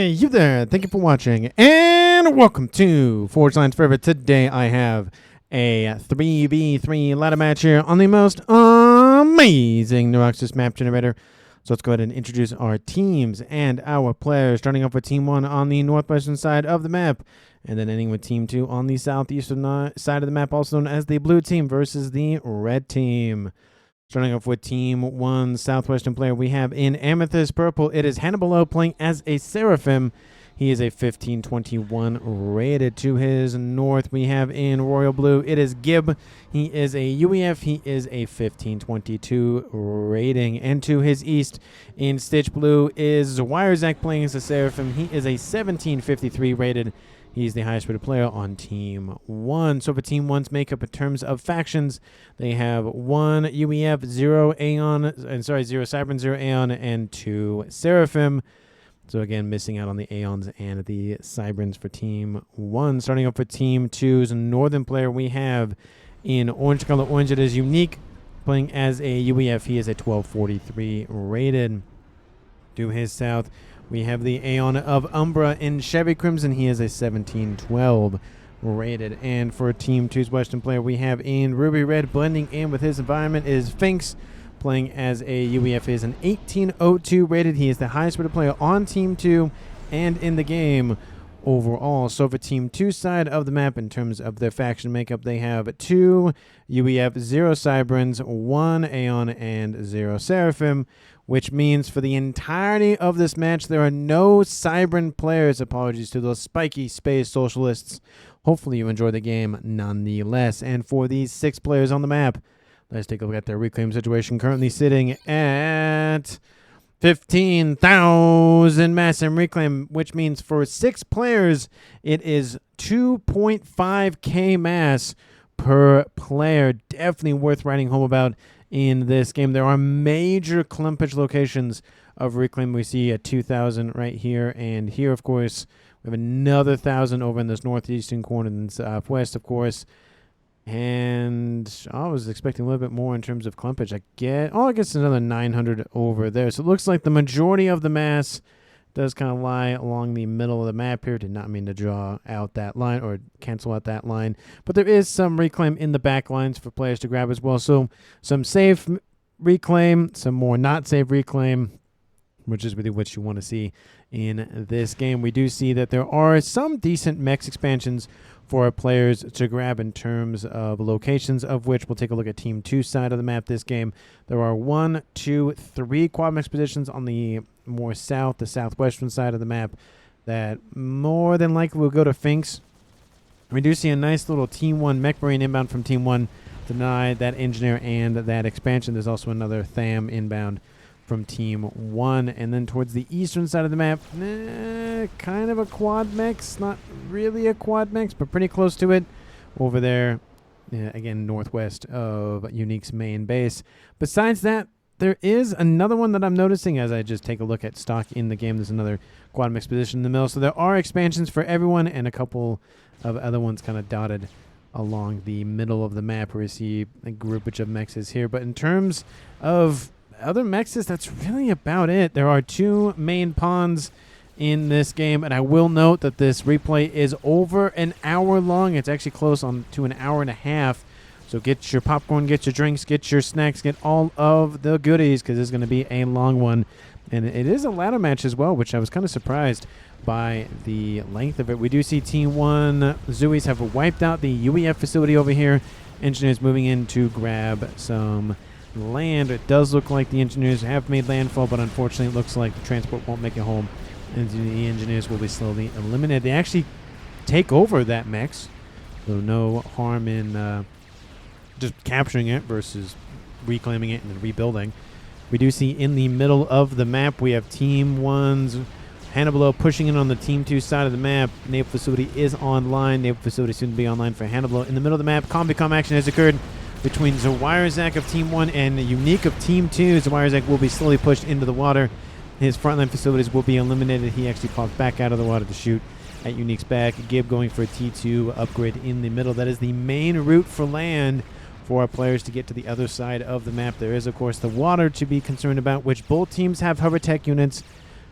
Hey, you there. Thank you for watching, and welcome to Forge Lines Forever. Today I have a 3v3 ladder match here on the most amazing Neuroxis map generator. So let's go ahead and introduce our teams and our players, starting off with Team 1 on the northwestern side of the map, and then ending with Team 2 on the southeastern side of the map, also known as the blue team versus the red team. Starting off with Team 1 Southwestern player, we have in Amethyst Purple, it is Hannibal playing as a Seraphim. He is a 1521 rated. To his north, we have in Royal Blue, it is Gib. He is a UEF. He is a 1522 rating. And to his east, in Stitch Blue, is Wirezack playing as a Seraphim. He is a 1753 rated. He's the highest rated player on Team 1. So for Team 1's makeup in terms of factions, they have 1 UEF, 0 Aeon, 0 Cybern, 0 Aeon, and 2 Seraphim. So again, missing out on the Aeons and the Cyberns for Team 1. Starting up for Team 2's northern player, we have in orange color orange, it is Unique playing as a UEF. He is a 1243 rated. To his south, we have the Aeon of Umbra in Chevy Crimson. He is a 1712 rated. And for Team 2's Western player, we have in Ruby Red, blending in with his environment, is Finks playing as a UEF. He is an 1802 rated. He is the highest rated player on Team 2 and in the game overall. So for Team 2 side of the map, in terms of their faction makeup, they have 2 UEF, 0 Cyberns, 1 Aeon, and 0 Seraphim, which means for the entirety of this match, there are no Cybern players. Apologies to those spiky space socialists. Hopefully you enjoy the game nonetheless. And for these 6 players on the map, let's take a look at their reclaim situation. Currently sitting at 15,000 mass and reclaim, which means for 6 players, it is 2.5k mass per player. Definitely worth writing home about in this game. There are major clumpage locations of reclaim. We see a 2,000 right here, and here, of course, we have another 1,000 over in this northeastern corner and southwest, of course. And I was expecting a little bit more in terms of clumpage. I guess another 900 over there. So it looks like the majority of the mass does kind of lie along the middle of the map here. Did not mean to draw out that line or cancel out that line. But there is some reclaim in the back lines for players to grab as well. So some safe reclaim, some more not safe reclaim, which is really what you want to see in this game. We do see that there are some decent mechs expansions for our players to grab in terms of locations, of which we'll take a look at Team 2 side of the map this game. There are 1, 2, 3 quad mech positions on the more south, the southwestern side of the map that more than likely will go to Finks. We do see a nice little Team 1 mech marine inbound from Team 1 to deny that engineer and that expansion. There's also another THAM inbound from Team 1. And then towards the eastern side of the map, kind of a quad mechs, not really a quad mechs, but pretty close to it over there, again northwest of Unique's main base. Besides that, there is another one that I'm noticing as I just take a look at stock in the game. There's another quad mech position in the middle, so there are expansions for everyone, and a couple of other ones kind of dotted along the middle of the map where you see a groupage of mechs is here. But in terms of other mechs, that's really about it. There are 2 main pawns in this game, and I will note that this replay is over an hour long. It's actually close on to an hour and a half. So get your popcorn, get your drinks, get your snacks, get all of the goodies, because it's going to be a long one. And it is a ladder match as well, which I was kind of surprised by the length of it. We do see Team 1 Zooies have wiped out the UEF facility over here. Engineers moving in to grab some land. It does look like the engineers have made landfall, but unfortunately it looks like the transport won't make it home, and the engineers will be slowly eliminated. They actually take over that mechs, so no harm in just capturing it versus reclaiming it and rebuilding. We do see in the middle of the map, we have Team 1's Hannibal pushing in on the Team 2 side of the map. Naval facility is online. Naval facility soon to be online for Hannibal. In the middle of the map, combi-com action has occurred between Wirezack of Team 1 and Unique of Team 2. Wirezack will be slowly pushed into the water. His frontline facilities will be eliminated. He actually popped back out of the water to shoot at Unique's back. Gib going for a T2 upgrade in the middle. That is the main route for land for our players to get to the other side of the map. There is, of course, the water to be concerned about, which both teams have hover tech units.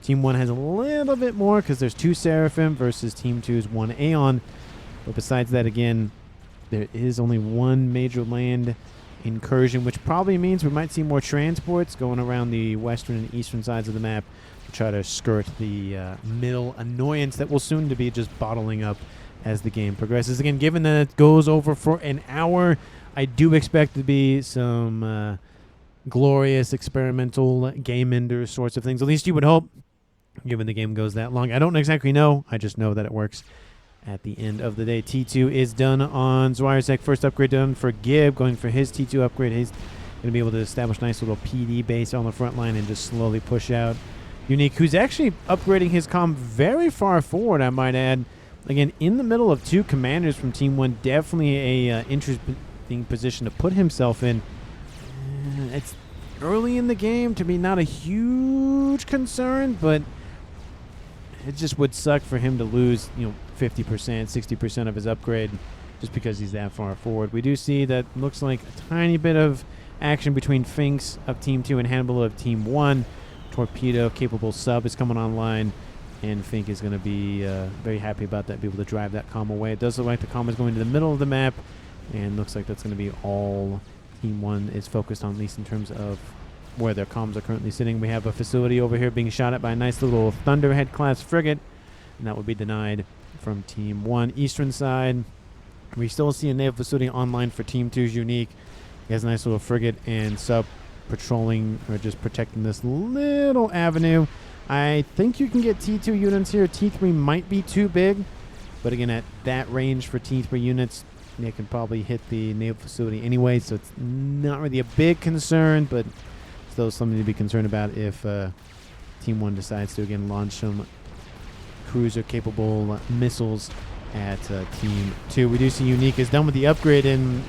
Team 1 has a little bit more because there's 2 Seraphim versus Team 2's 1 Aeon. But besides that, again, there is only 1 major land incursion, which probably means we might see more transports going around the western and eastern sides of the map to try to skirt the middle annoyance that will soon to be just bottling up as the game progresses. Again, given that it goes over for an hour, I do expect to be some glorious experimental game ender sorts of things. At least you would hope, given the game goes that long. I don't exactly know. I just know that it works at the end of the day. T2 is done on Zwiresek. First upgrade done for Gib, going for his T2 upgrade. He's going to be able to establish a nice little PD base on the front line and just slowly push out Unique, who's actually upgrading his comm very far forward, I might add. Again, in the middle of 2 commanders from Team 1. Definitely a interesting position to put himself in. It's early in the game to be not a huge concern, but it just would suck for him to lose, 50%, 60% of his upgrade just because he's that far forward. We do see that looks like a tiny bit of action between Finks of Team 2 and Hannibal of Team 1. Torpedo capable sub is coming online, and Fink is going to be very happy about that, be able to drive that comm away. It does look like the comm is going to the middle of the map, and looks like that's going to be all Team 1 is focused on, at least in terms of where their comms are currently sitting. We have a facility over here being shot at by a nice little Thunderhead class frigate, and that would be denied from Team 1. Eastern side, we still see a naval facility online for Team 2's Unique. He has a nice little frigate and sub patrolling or just protecting this little avenue. I think you can get T2 units here. T3 might be too big, but again, at that range for T3 units, they can probably hit the naval facility anyway, so it's not really a big concern, but still something to be concerned about if Team 1 decides to, again, launch some cruiser-capable missiles at Team 2. We do see Unique is done with the upgrade in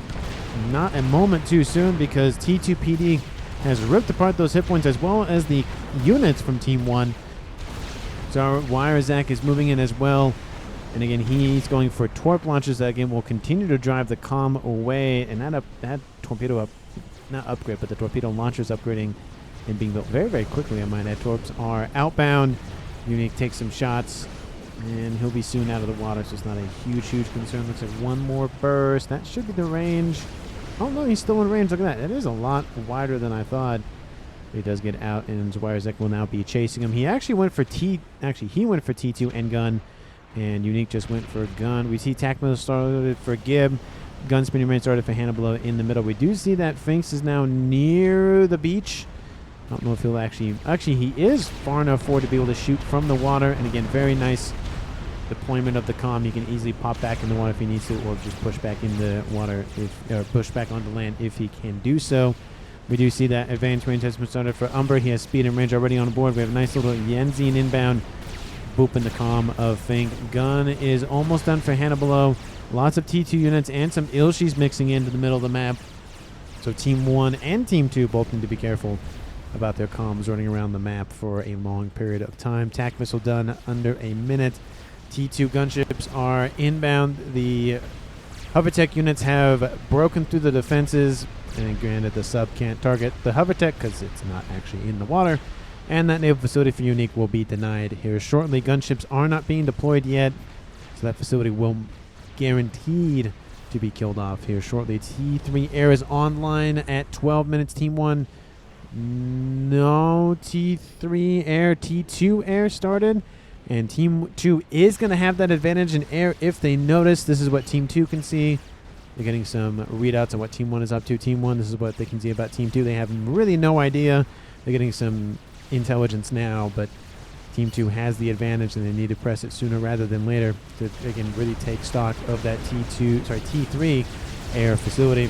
not a moment too soon, because T2 PD has ripped apart those hit points as well as the units from Team 1. So Wirezack is moving in as well. And again, he's going for torp launches that, again, will continue to drive the comm away. And that torpedo not upgrade, but the torpedo launchers upgrading and being built very, very quickly. I might add, torps are outbound. Unique takes some shots, and he'll be soon out of the water, so it's not a huge, huge concern. Looks like 1 more burst. That should be the range. Oh, no, he's still in range. Look at that. That is a lot wider than I thought. He does get out, and Zwiresek will now be chasing him. He actually went for he went for T2 and gun, and Unique just went for gun. We see tac missile started for Gib. Gun spinning range started for Hannibal in the middle. We do see that Finks is now near the beach. I don't know if he'll actually he is far enough forward to be able to shoot from the water. And again, very nice deployment of the comm. He can easily pop back in the water if he needs to, or just push back in the water, or push back onto land if he can do so. We do see that advanced range has been started for Umbra. He has speed and range already on board. We have a nice little Yenzine inbound, booping the comm of Fink. Gun is almost done for Hannibal. Lots of T2 units and some Ilshis mixing into the middle of the map. So Team 1 and Team 2 both need to be careful about their comms running around the map for a long period of time. TAC missile done under a minute. T2 gunships are inbound. The Hovertech units have broken through the defenses, and granted the sub can't target the Hovertech because it's not actually in the water, and that naval facility for Unique will be denied here shortly. Gunships are not being deployed yet, so that facility will guaranteed to be killed off here shortly. T3 air is online at 12 minutes. Team 1, no. T3 air, T2 air started, and Team 2 is going to have that advantage in air if they notice. This is what Team 2 can see. They're getting some readouts on what Team 1 is up to. Team 1, this is what they can see about Team 2. They have really no idea. They're getting some intelligence now, but Team 2 has the advantage, and they need to press it sooner rather than later to, again, really take stock of that T3 air facility.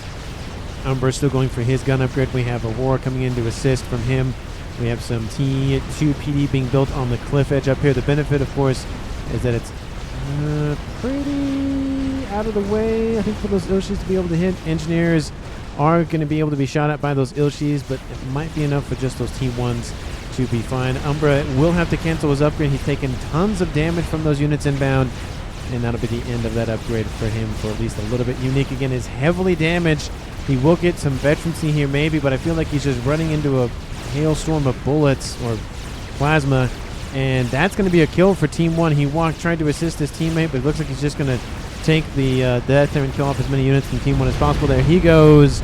Umber's still going for his gun upgrade. We have a war coming in to assist from him. We have some T2 PD being built on the cliff edge up here. The benefit, of course, is that it's pretty out of the way, I think, for those Ilshis to be able to hit. Engineers are going to be able to be shot at by those Ilshis, but it might be enough for just those Team 1s to be fine. Umbra will have to cancel his upgrade. He's taken tons of damage from those units inbound, and that'll be the end of that upgrade for him for at least a little bit. Unique, again, is heavily damaged. He will get some veterancy here maybe, but I feel like he's just running into a hailstorm of bullets or plasma And that's going to be a kill for Team 1. He tried to assist his teammate, but it looks like he's just going to take the death there and kill off as many units from Team 1 as possible. There he goes.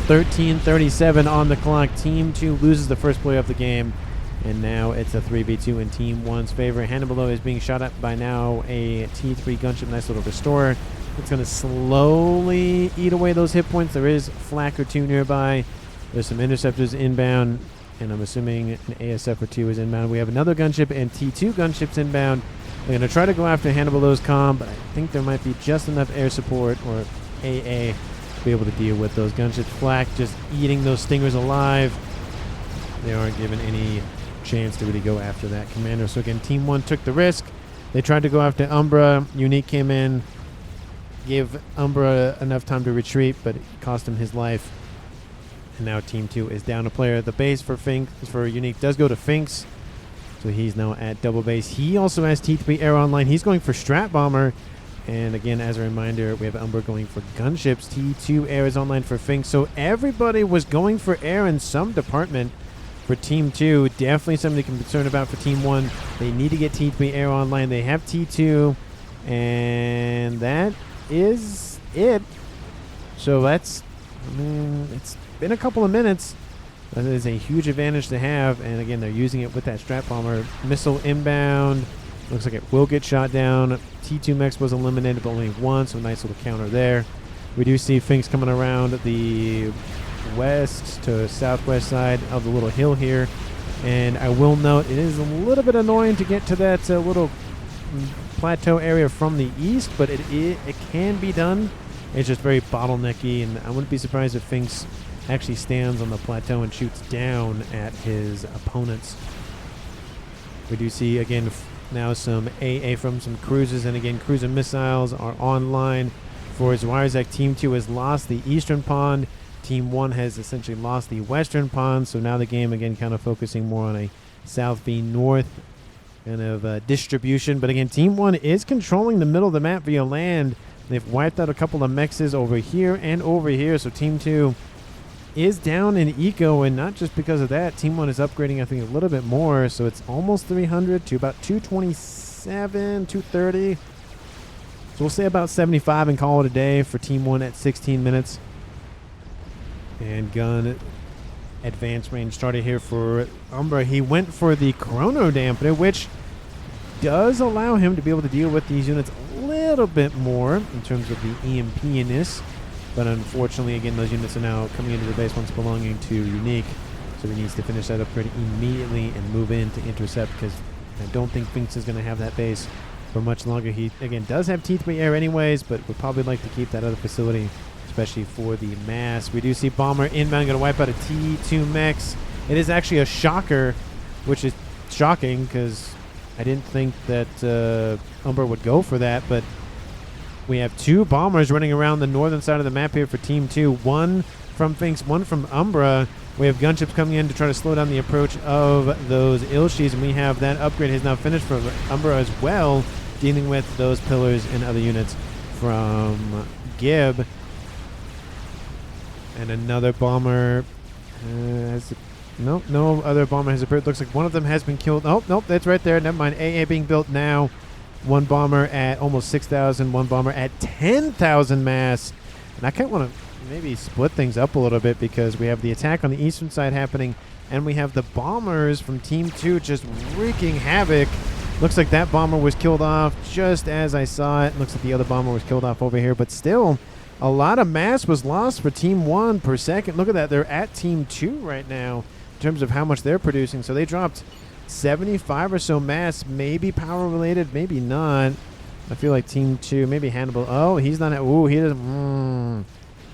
13:37 on the clock. Team 2 loses the first play of the game. And now it's a 3v2 in Team 1's favor. Hannibal is being shot at by now a T3 gunship. Nice little restorer. It's going to slowly eat away those hit points. There is flak or 2 nearby. There's some interceptors inbound. And I'm assuming an ASF or 2 is inbound. We have another gunship and T2 gunships inbound. They're going to try to go after Hannibal's comm, but I think there might be just enough air support or AA to be able to deal with those gunships. Flak just eating those stingers alive. They aren't given any chance to really go after that commander. So again, Team 1 took the risk. They tried to go after Umbra. Unique came in, gave Umbra enough time to retreat, but it cost him his life. And now Team 2 is down a player. The base for Unique does go to Finks. So he's now at double base. He also has T3 air online. He's going for Strat Bomber. And again, as a reminder, we have Umbra going for gunships. T2 air is online for Finks. So everybody was going for air in some department for Team 2. Definitely something to be concerned about for Team 1. They need to get T3 air online. They have T2. And that is it. So that's, it's been a couple of minutes. That is a huge advantage to have. And again, they're using it with that Strat Bomber. Missile inbound. Looks like it will get shot down. T2 Mex was eliminated, but only one, so nice little counter there. We do see Finks coming around the west to southwest side of the little hill here. And I will note, it is a little bit annoying to get to that little plateau area from the east, but it can be done. It's just very bottlenecky, and I wouldn't be surprised if Finks actually stands on the plateau and shoots down at his opponents. We do see, again, now some AA from some cruisers, and again, cruiser missiles are online for Zwarzak. Team 2 has lost the eastern pond. Team 1 has essentially lost the western pond, so now the game, again, kind of focusing more on a south v north kind of distribution. But again, Team 1 is controlling the middle of the map via land. They've wiped out a couple of mexes over here and over here, so Team 2 is down in eco, and not just because of that. Team 1 is upgrading, I think, a little bit more, so it's almost 300 to about 227, 230. So we'll say about 75 and call it a day for Team 1 at 16 minutes. And gun advanced range started here for Umbra. He went for the Chrono Dampener, which does allow him to be able to deal with these units a little bit more in terms of the EMP-ness. But unfortunately, again, those units are now coming into the base once belonging to Unique. So he needs to finish that upgrade immediately and move in to intercept, because I don't think Finks is going to have that base for much longer. He, again, does have T3 air anyways, but would probably like to keep that other facility, especially for the mass. We do see Bomber inbound, going to wipe out a T2 Mex. It is actually a shocker, which is shocking because I didn't think that Umbra would go for that, but we have two bombers running around the northern side of the map here for Team 2. One from Finks, one from Umbra. We have gunships coming in to try to slow down the approach of those Ilshis, and we have that upgrade has now finished for Umbra as well, dealing with those pillars and other units from Gib. And another bomber no other bomber has appeared. Looks like one of them has been killed. Oh, nope, that's right there. Never mind. AA being built now. One bomber at almost 6,000. One bomber at 10,000 mass. And I kind of want to maybe split things up a little bit, because we have the attack on the eastern side happening, and we have the bombers from Team 2 just wreaking havoc. Looks like that bomber was killed off just as I saw it. Looks like the other bomber was killed off over here, but still a lot of mass was lost for Team 1 per second. Look at that. They're at Team 2 right now in terms of how much they're producing. So they dropped 75 or so mass, maybe power related, maybe not. I feel like Team 2, maybe Hannibal. Oh, he's not. Ooh, he doesn't.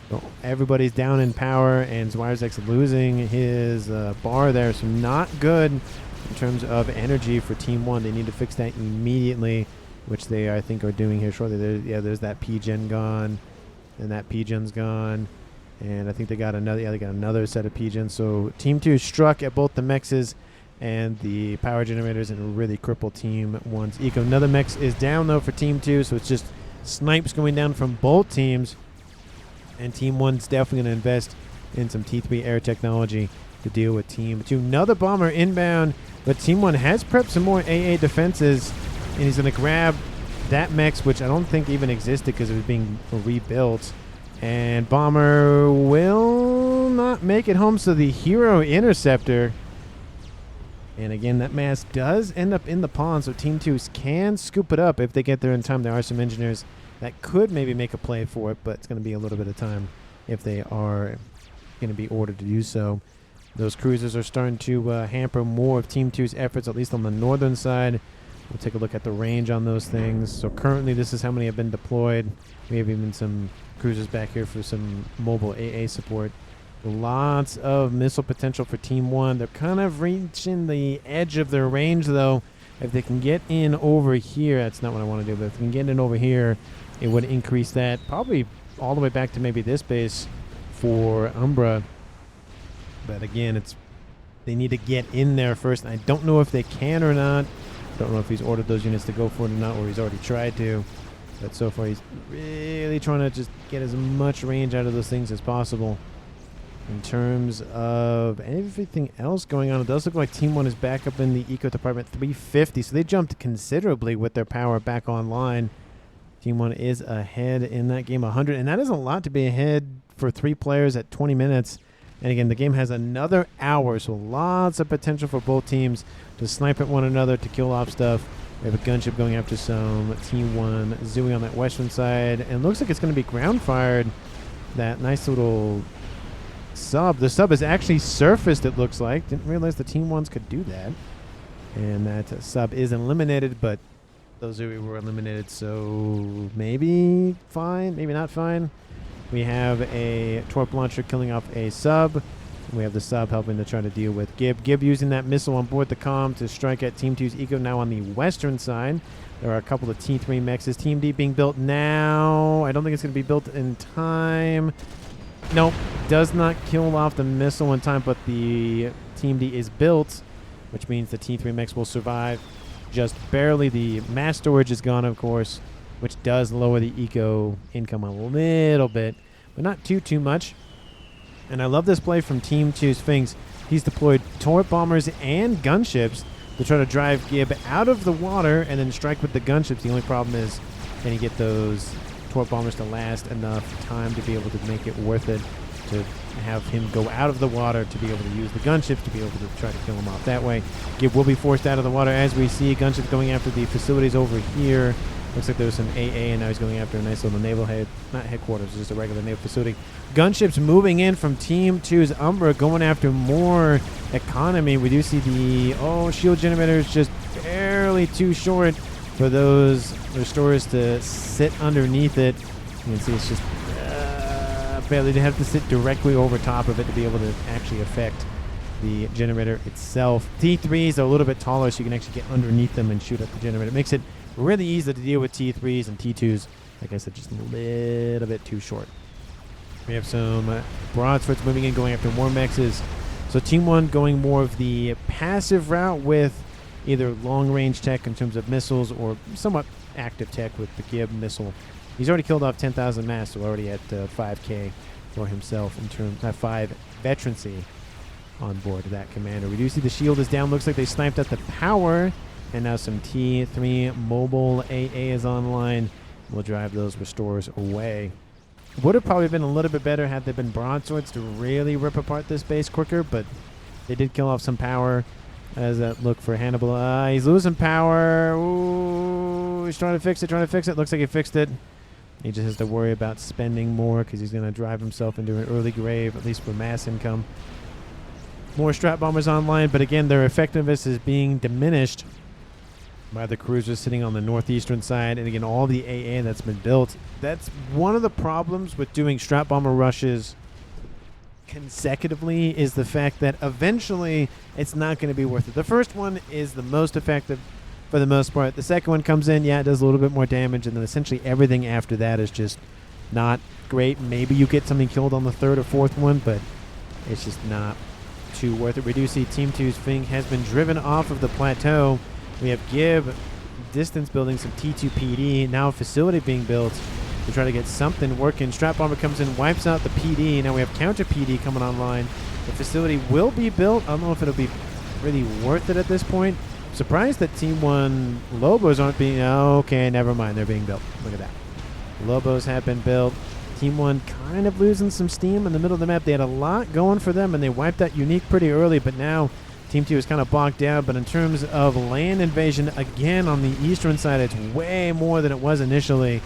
So everybody's down in power, and Zwarzak's losing his bar there. So not good in terms of energy for Team 1. They need to fix that immediately, which they, I think, are doing here shortly. There's that P-Gen gone, and that P-Gen's gone. And I think they got another. Yeah, they got another set of P-Gens. So Team 2 struck at both the mexes and the power generators, and really crippled Team 1's eco. Another mex is down, though, for Team 2, so it's just snipes going down from both teams. And Team 1's definitely going to invest in some T3 air technology to deal with Team 2. Another bomber inbound. But Team 1 has prepped some more AA defenses, and he's going to grab that mech, which I don't think even existed because it was being rebuilt. And Bomber will not make it home, so the Hero Interceptor. And again, that mass does end up in the pond, so Team 2 can scoop it up if they get there in time. There are some engineers that could maybe make a play for it, but it's going to be a little bit of time if they are going to be ordered to do so. Those cruisers are starting to hamper more of Team 2's efforts, at least on the northern side. We'll take a look at the range on those things. So currently, this is how many have been deployed. We have even some cruisers back here for some mobile AA support. Lots of missile potential for Team 1. They're kind of reaching the edge of their range, though. If they can get in over here, that's not what I want to do, but if they can get in over here, it would increase that probably all the way back to maybe this base for Umbra. But again, they need to get in there first. I don't know if they can or not. Don't know if he's ordered those units to go for it or not, or he's already tried to. But so far, he's really trying to just get as much range out of those things as possible. In terms of everything else going on, it does look like Team 1 is back up in the Eco Department 350, so they jumped considerably with their power back online. Team 1 is ahead in that game 100, and that is a lot to be ahead for 3 players at 20 minutes. And again, the game has another hour, so lots of potential for both teams to snipe at one another, to kill off stuff. We have a gunship going after some Team 1 Zooey on that western side, and it looks like it's going to be ground fired. That nice little sub. The sub is actually surfaced, it looks like. Didn't realize the Team 1s could do that. And that sub is eliminated, but those Zooey were eliminated, so maybe fine, maybe not fine. We have a torp launcher killing off a sub. We have the sub helping to try to deal with Gib. Gib using that missile on board the comm to strike at Team 2's Eco now on the western side. There are a couple of T3 mechs. Is Team D being built now? I don't think it's going to be built in time. Nope. Does not kill off the missile in time, but the Team D is built, which means the T3 mechs will survive just barely. The mass storage is gone, of course, which does lower the eco income a little bit, but not too much. And I love this play from Team 2's Finks. He's deployed torp bombers and gunships to try to drive Gib out of the water and then strike with the gunships. The only problem is, can he get those torp bombers to last enough time to be able to make it worth it to have him go out of the water to be able to use the gunships to be able to try to kill him off that way. Gib will be forced out of the water, as we see gunships going after the facilities over here. Looks like there was some AA, and now he's going after a nice little naval not headquarters, just a regular naval facility. Gunships moving in from Team 2's Umbra, going after more economy. We do see the, shield generators just barely too short for those restorers to sit underneath it. You can see it's just barely. They have to sit directly over top of it to be able to actually affect the generator itself. T3s are a little bit taller, so you can actually get underneath them and shoot at the generator. It makes it really easy to deal with T3s, and T2s, like I said, just a little bit too short. We have some broadswords moving in, going after more mexes. So Team 1 going more of the passive route with either long-range tech in terms of missiles or somewhat active tech with the Gib missile. He's already killed off 10,000 mass, so already at 5K for himself in terms of 5 veterancy on board that commander. We do see the shield is down. Looks like they sniped at the power. And now some T3 mobile AA is online. We'll drive those restorers away. Would have probably been a little bit better had there been broadswords to really rip apart this base quicker, but they did kill off some power. As that look for Hannibal. He's losing power. Ooh, he's trying to fix it. Looks like he fixed it. He just has to worry about spending more because he's going to drive himself into an early grave, at least for mass income. More strat bombers online, but again, their effectiveness is being diminished by the cruisers sitting on the northeastern side, and again, all the AA that's been built. That's one of the problems with doing strat bomber rushes consecutively, is the fact that eventually it's not going to be worth it. The first one is the most effective for the most part. The second one comes in, it does a little bit more damage, and then essentially everything after that is just not great. Maybe you get something killed on the third or fourth one, but it's just not too worth it. We do see Team 2's Fink has been driven off of the plateau. We have Gib distance building some T2 PD. Now a facility being built to try to get something working. Strat Bomber comes in, wipes out the PD. Now we have counter PD coming online. The facility will be built. I don't know if it'll be really worth it at this point. Surprised that Team 1 Lobos aren't being... Okay, never mind. They're being built. Look at that. Lobos have been built. Team 1 kind of losing some steam in the middle of the map. They had a lot going for them, and they wiped that Unique pretty early, but now Team 2 is kind of bogged down. But in terms of land invasion, again, on the eastern side, it's way more than it was initially.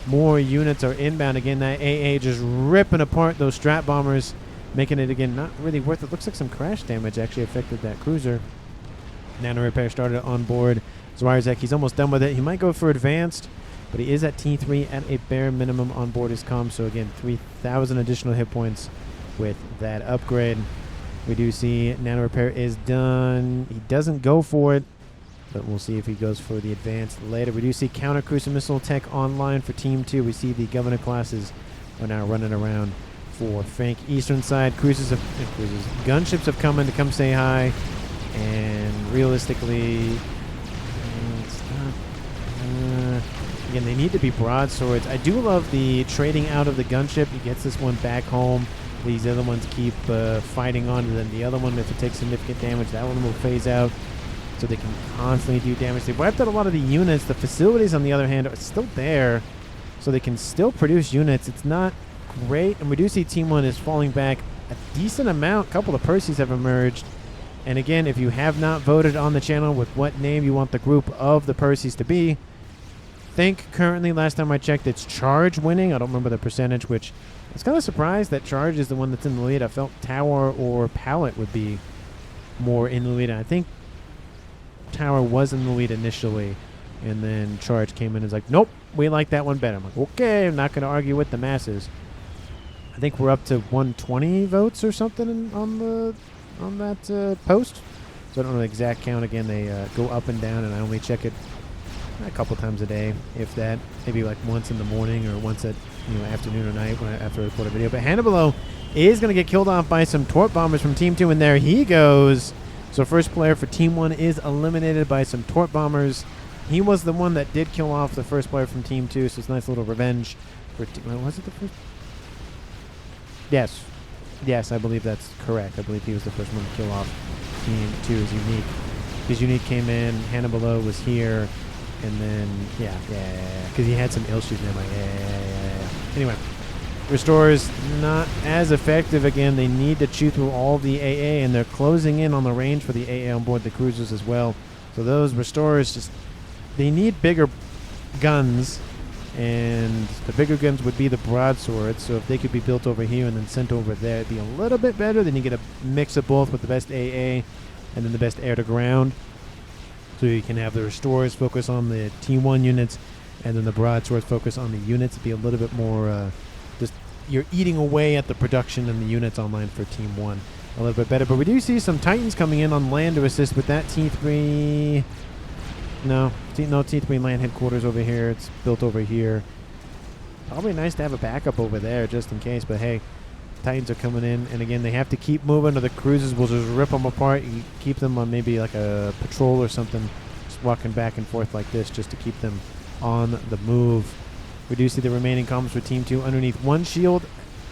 More units are inbound. Again, that AA just ripping apart those strat bombers, making it, again, not really worth it. Looks like some crash damage actually affected that cruiser. Nano Repair started on board. Zwarzek, he's almost done with it. He might go for advanced, but he is at T3 at a bare minimum on board his comms. So again, 3,000 additional hit points with that upgrade. We do see Nano Repair is done. He doesn't go for it, but we'll see if he goes for the advanced later. We do see counter cruiser missile tech online for Team 2. We see the Governor classes are now running around for Frank. Eastern side, gunships have come in to come say hi, and realistically, it's not, again, they need to be broadswords. I do love the trading out of the gunship. He gets this one back home. These other ones keep fighting on, and then the other one, if it takes significant damage, that one will phase out, so they can constantly do damage. They've wiped out a lot of the units. The facilities, on the other hand, are still there, so they can still produce units. It's not great, and we do see Team 1 is falling back a decent amount. A couple of Percys have emerged. And again, if you have not voted on the channel with what name you want the group of the Percys to be, I think currently, last time I checked, it's Charge winning. I don't remember the percentage, which I was kind of surprised that Charge is the one that's in the lead. I felt Tower or Pallet would be more in the lead. And I think Tower was in the lead initially, and then Charge came in and was like, nope, we like that one better. I'm like, okay, I'm not going to argue with the masses. I think we're up to 120 votes or something on that post. So I don't know the exact count. Again, they go up and down, and I only check it a couple times a day, if that. Maybe like once in the morning or once at afternoon or night after I record a video. But Hannibal is going to get killed off by some Torp bombers from Team 2, and there he goes. So first player for Team 1 is eliminated by some Torp bombers. He was the one that did kill off the first player from Team 2, so it's a nice little revenge for was it the first? Yes, I believe that's correct. I believe he was the first one to kill off Team 2's Unique. His Unique came in, Hannibal was here, and then, because he had some ill shoot in him. Anyway, Restorers not as effective. Again, they need to chew through all the AA, and they're closing in on the range for the AA on board the cruisers as well. So those Restorers they need bigger guns, and the bigger guns would be the broadswords. So if they could be built over here and then sent over there, it'd be a little bit better. Then you get a mix of both with the best AA and then the best air to ground. So you can have the Restorers focus on the Team 1 units, and then the broadswords focus on the units. It'd be a little bit more just you're eating away at the production and the units online for Team 1 a little bit better. But we do see some Titans coming in on land to assist with that T3. No, T3 land headquarters over here. It's built over here. Probably nice to have a backup over there just in case. But hey, Titans are coming in, and again, they have to keep moving, or the cruisers will just rip them apart. You keep them on maybe like a patrol or something, just walking back and forth like this, just to keep them on the move. We do see the remaining comms for Team 2 underneath one shield.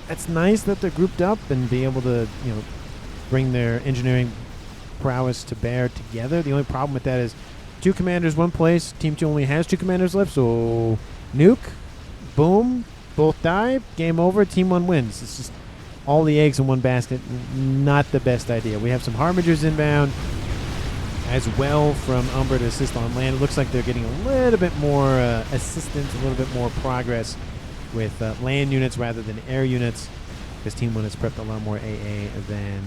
It's nice that they're grouped up and be able to, bring their engineering prowess to bear together. The only problem with that is 2 commanders, 1 place. Team 2 only has 2 commanders left, so Nuke, boom, both die, game over. Team 1 wins. It's just all the eggs in one basket. Not the best idea. We have some Harbingers inbound as well from Umber to assist on land. It looks like they're getting a little bit more assistance, a little bit more progress with land units rather than air units, because Team 1 has prepped a lot more AA than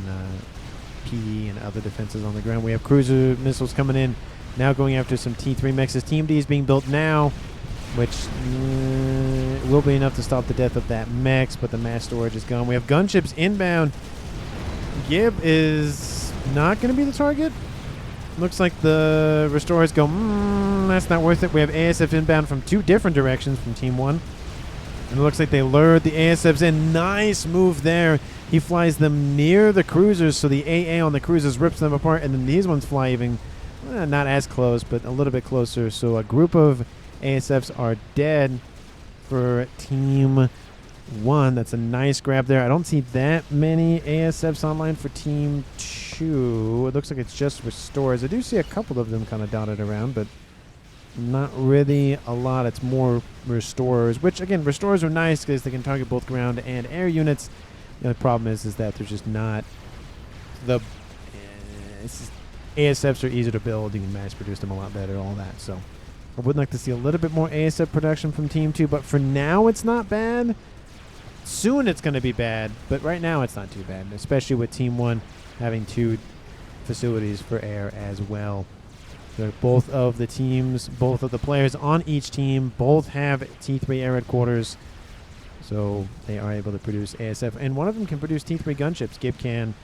PE and other defenses on the ground. We have cruiser missiles coming in, now going after some T3 mexes. Team D is being built now, which will be enough to stop the death of that mex, but the mass storage is gone. We have gunships inbound. Gib is not going to be the target. Looks like the Restorers go, that's not worth it. We have ASF inbound from 2 different directions from Team 1. And it looks like they lured the ASFs in. Nice move there. He flies them near the cruisers, so the AA on the cruisers rips them apart, and then these ones fly even, not as close, but a little bit closer. So a group of ASFs are dead for Team 1. That's a nice grab there. I don't see that many ASFs online for Team 2. 2. It looks like it's just restores. I do see a couple of them kind of dotted around, but not really a lot. It's more restorers, which again, restorers are nice because they can target both ground and air units. The only problem is that they're just not the ASFs are easier to build. You can mass produce them a lot better, all that. So I would like to see a little bit more ASF production from Team 2, but for now it's not bad. Soon it's going to be bad, but right now it's not too bad, especially with Team 1 having 2 facilities for air as well. So both of the teams, both of the players on each team, both have T3 air headquarters, so they are able to produce ASF. And one of them can produce T3 gunships. Gib can,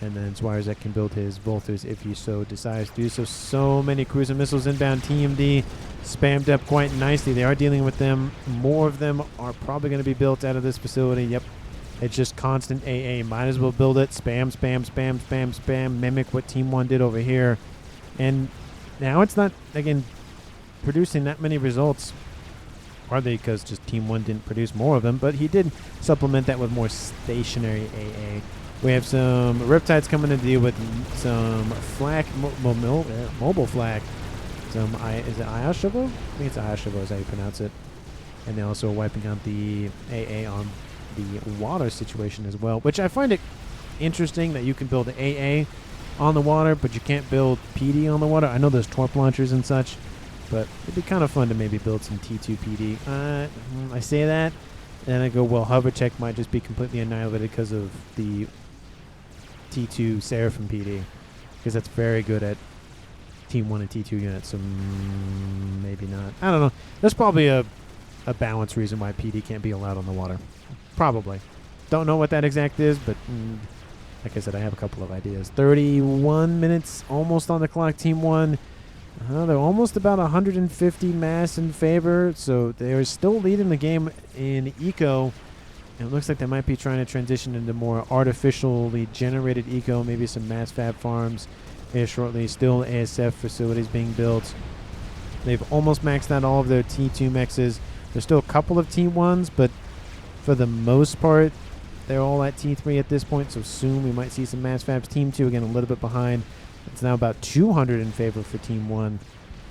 and then Swirerzek can build his Volters if he so decides to do so. So many cruiser missiles inbound. TMD spammed up quite nicely. They are dealing with them. More of them are probably going to be built out of this facility. Yep. It's just constant AA. Might as well build it. Spam, spam, spam, spam, spam. Mimic what Team 1 did over here. And now it's not, again, producing that many results. Partly because just Team 1 didn't produce more of them, but he did supplement that with more stationary AA. We have some Riptides coming to deal with some flak, mobile flak. Some, is it Ayashivo? I think it's Ayashivo is how you pronounce it. And they're also wiping out the AA on the water situation as well, which I find it interesting that you can build AA on the water, but you can't build PD on the water. I know there's torp launchers and such, but it'd be kind of fun to maybe build some T2 PD. I say that, and I go, well, hover check might just be completely annihilated because of the T2 Seraphim PD, because that's very good at Team 1 and T2 units, so maybe not. I don't know. There's probably a balance reason why PD can't be allowed on the water. Probably. Don't know what that exact is, but like I said, I have a couple of ideas. 31 minutes almost on the clock, Team 1. They're almost about 150 mass in favor, so they're still leading the game in eco. And it looks like they might be trying to transition into more artificially generated eco, maybe some mass fab farms here shortly. Still ASF facilities being built. They've almost maxed out all of their T2 mexes. There's still a couple of T1s, but for the most part, they're all at T3 at this point, so soon we might see some mass fabs. Team 2, again, a little bit behind. It's now about 200 in favor for Team 1.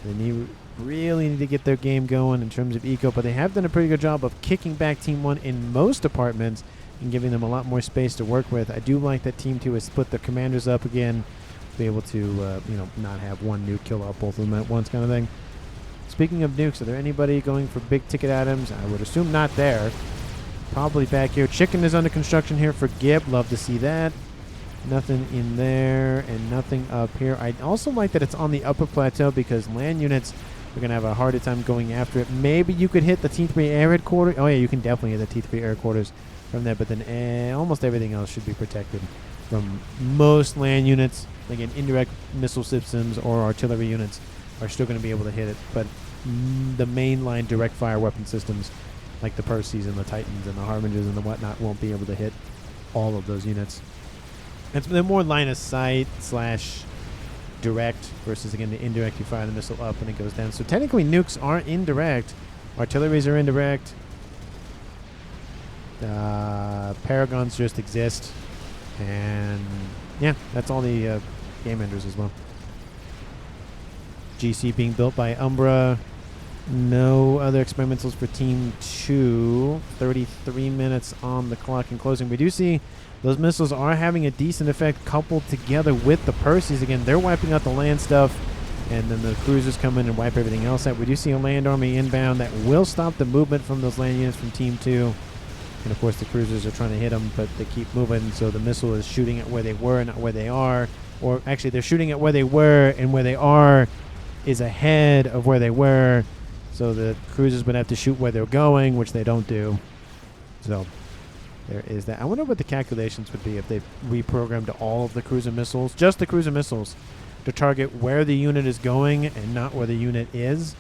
They really need to get their game going in terms of eco, but they have done a pretty good job of kicking back Team 1 in most departments and giving them a lot more space to work with. I do like that Team 2 has split their commanders up again to be able to, not have one nuke kill out both of them at once kind of thing. Speaking of nukes, are there anybody going for big ticket items? I would assume not there. Probably back here. Chicken is under construction here for Gib. Love to see that. Nothing in there and nothing up here. I also like that it's on the upper plateau because land units are going to have a harder time going after it. Maybe you could hit the T3 air headquarters. Oh, yeah, you can definitely hit the T3 air headquarters from there, but then almost everything else should be protected from most land units. Again, indirect missile systems or artillery units are still going to be able to hit it, but the mainline direct fire weapon systems like the Perseus and the Titans and the Harbingers and the whatnot won't be able to hit all of those units. They're more line of sight / direct versus, again, the indirect. You fire the missile up and it goes down. So technically nukes are indirect. Artilleries are indirect. Paragons just exist. And yeah, that's all the game enders as well. GC being built by Umbra. No other experimentals for Team 2. 33 minutes on the clock in closing. We do see those missiles are having a decent effect coupled together with the Perseus. Again, they're wiping out the land stuff, and then the cruisers come in and wipe everything else out. We do see a land army inbound that will stop the movement from those land units from Team 2. And, of course, the cruisers are trying to hit them, but they keep moving, so the missile is shooting at where they were, not where they are. Or, actually, they're shooting at where they were, and where they are is ahead of where they were. So the cruisers would have to shoot where they're going, which they don't do. So there is that. I wonder what the calculations would be if they reprogrammed all of the cruiser missiles, just the cruiser missiles, to target where the unit is going and not where the unit is.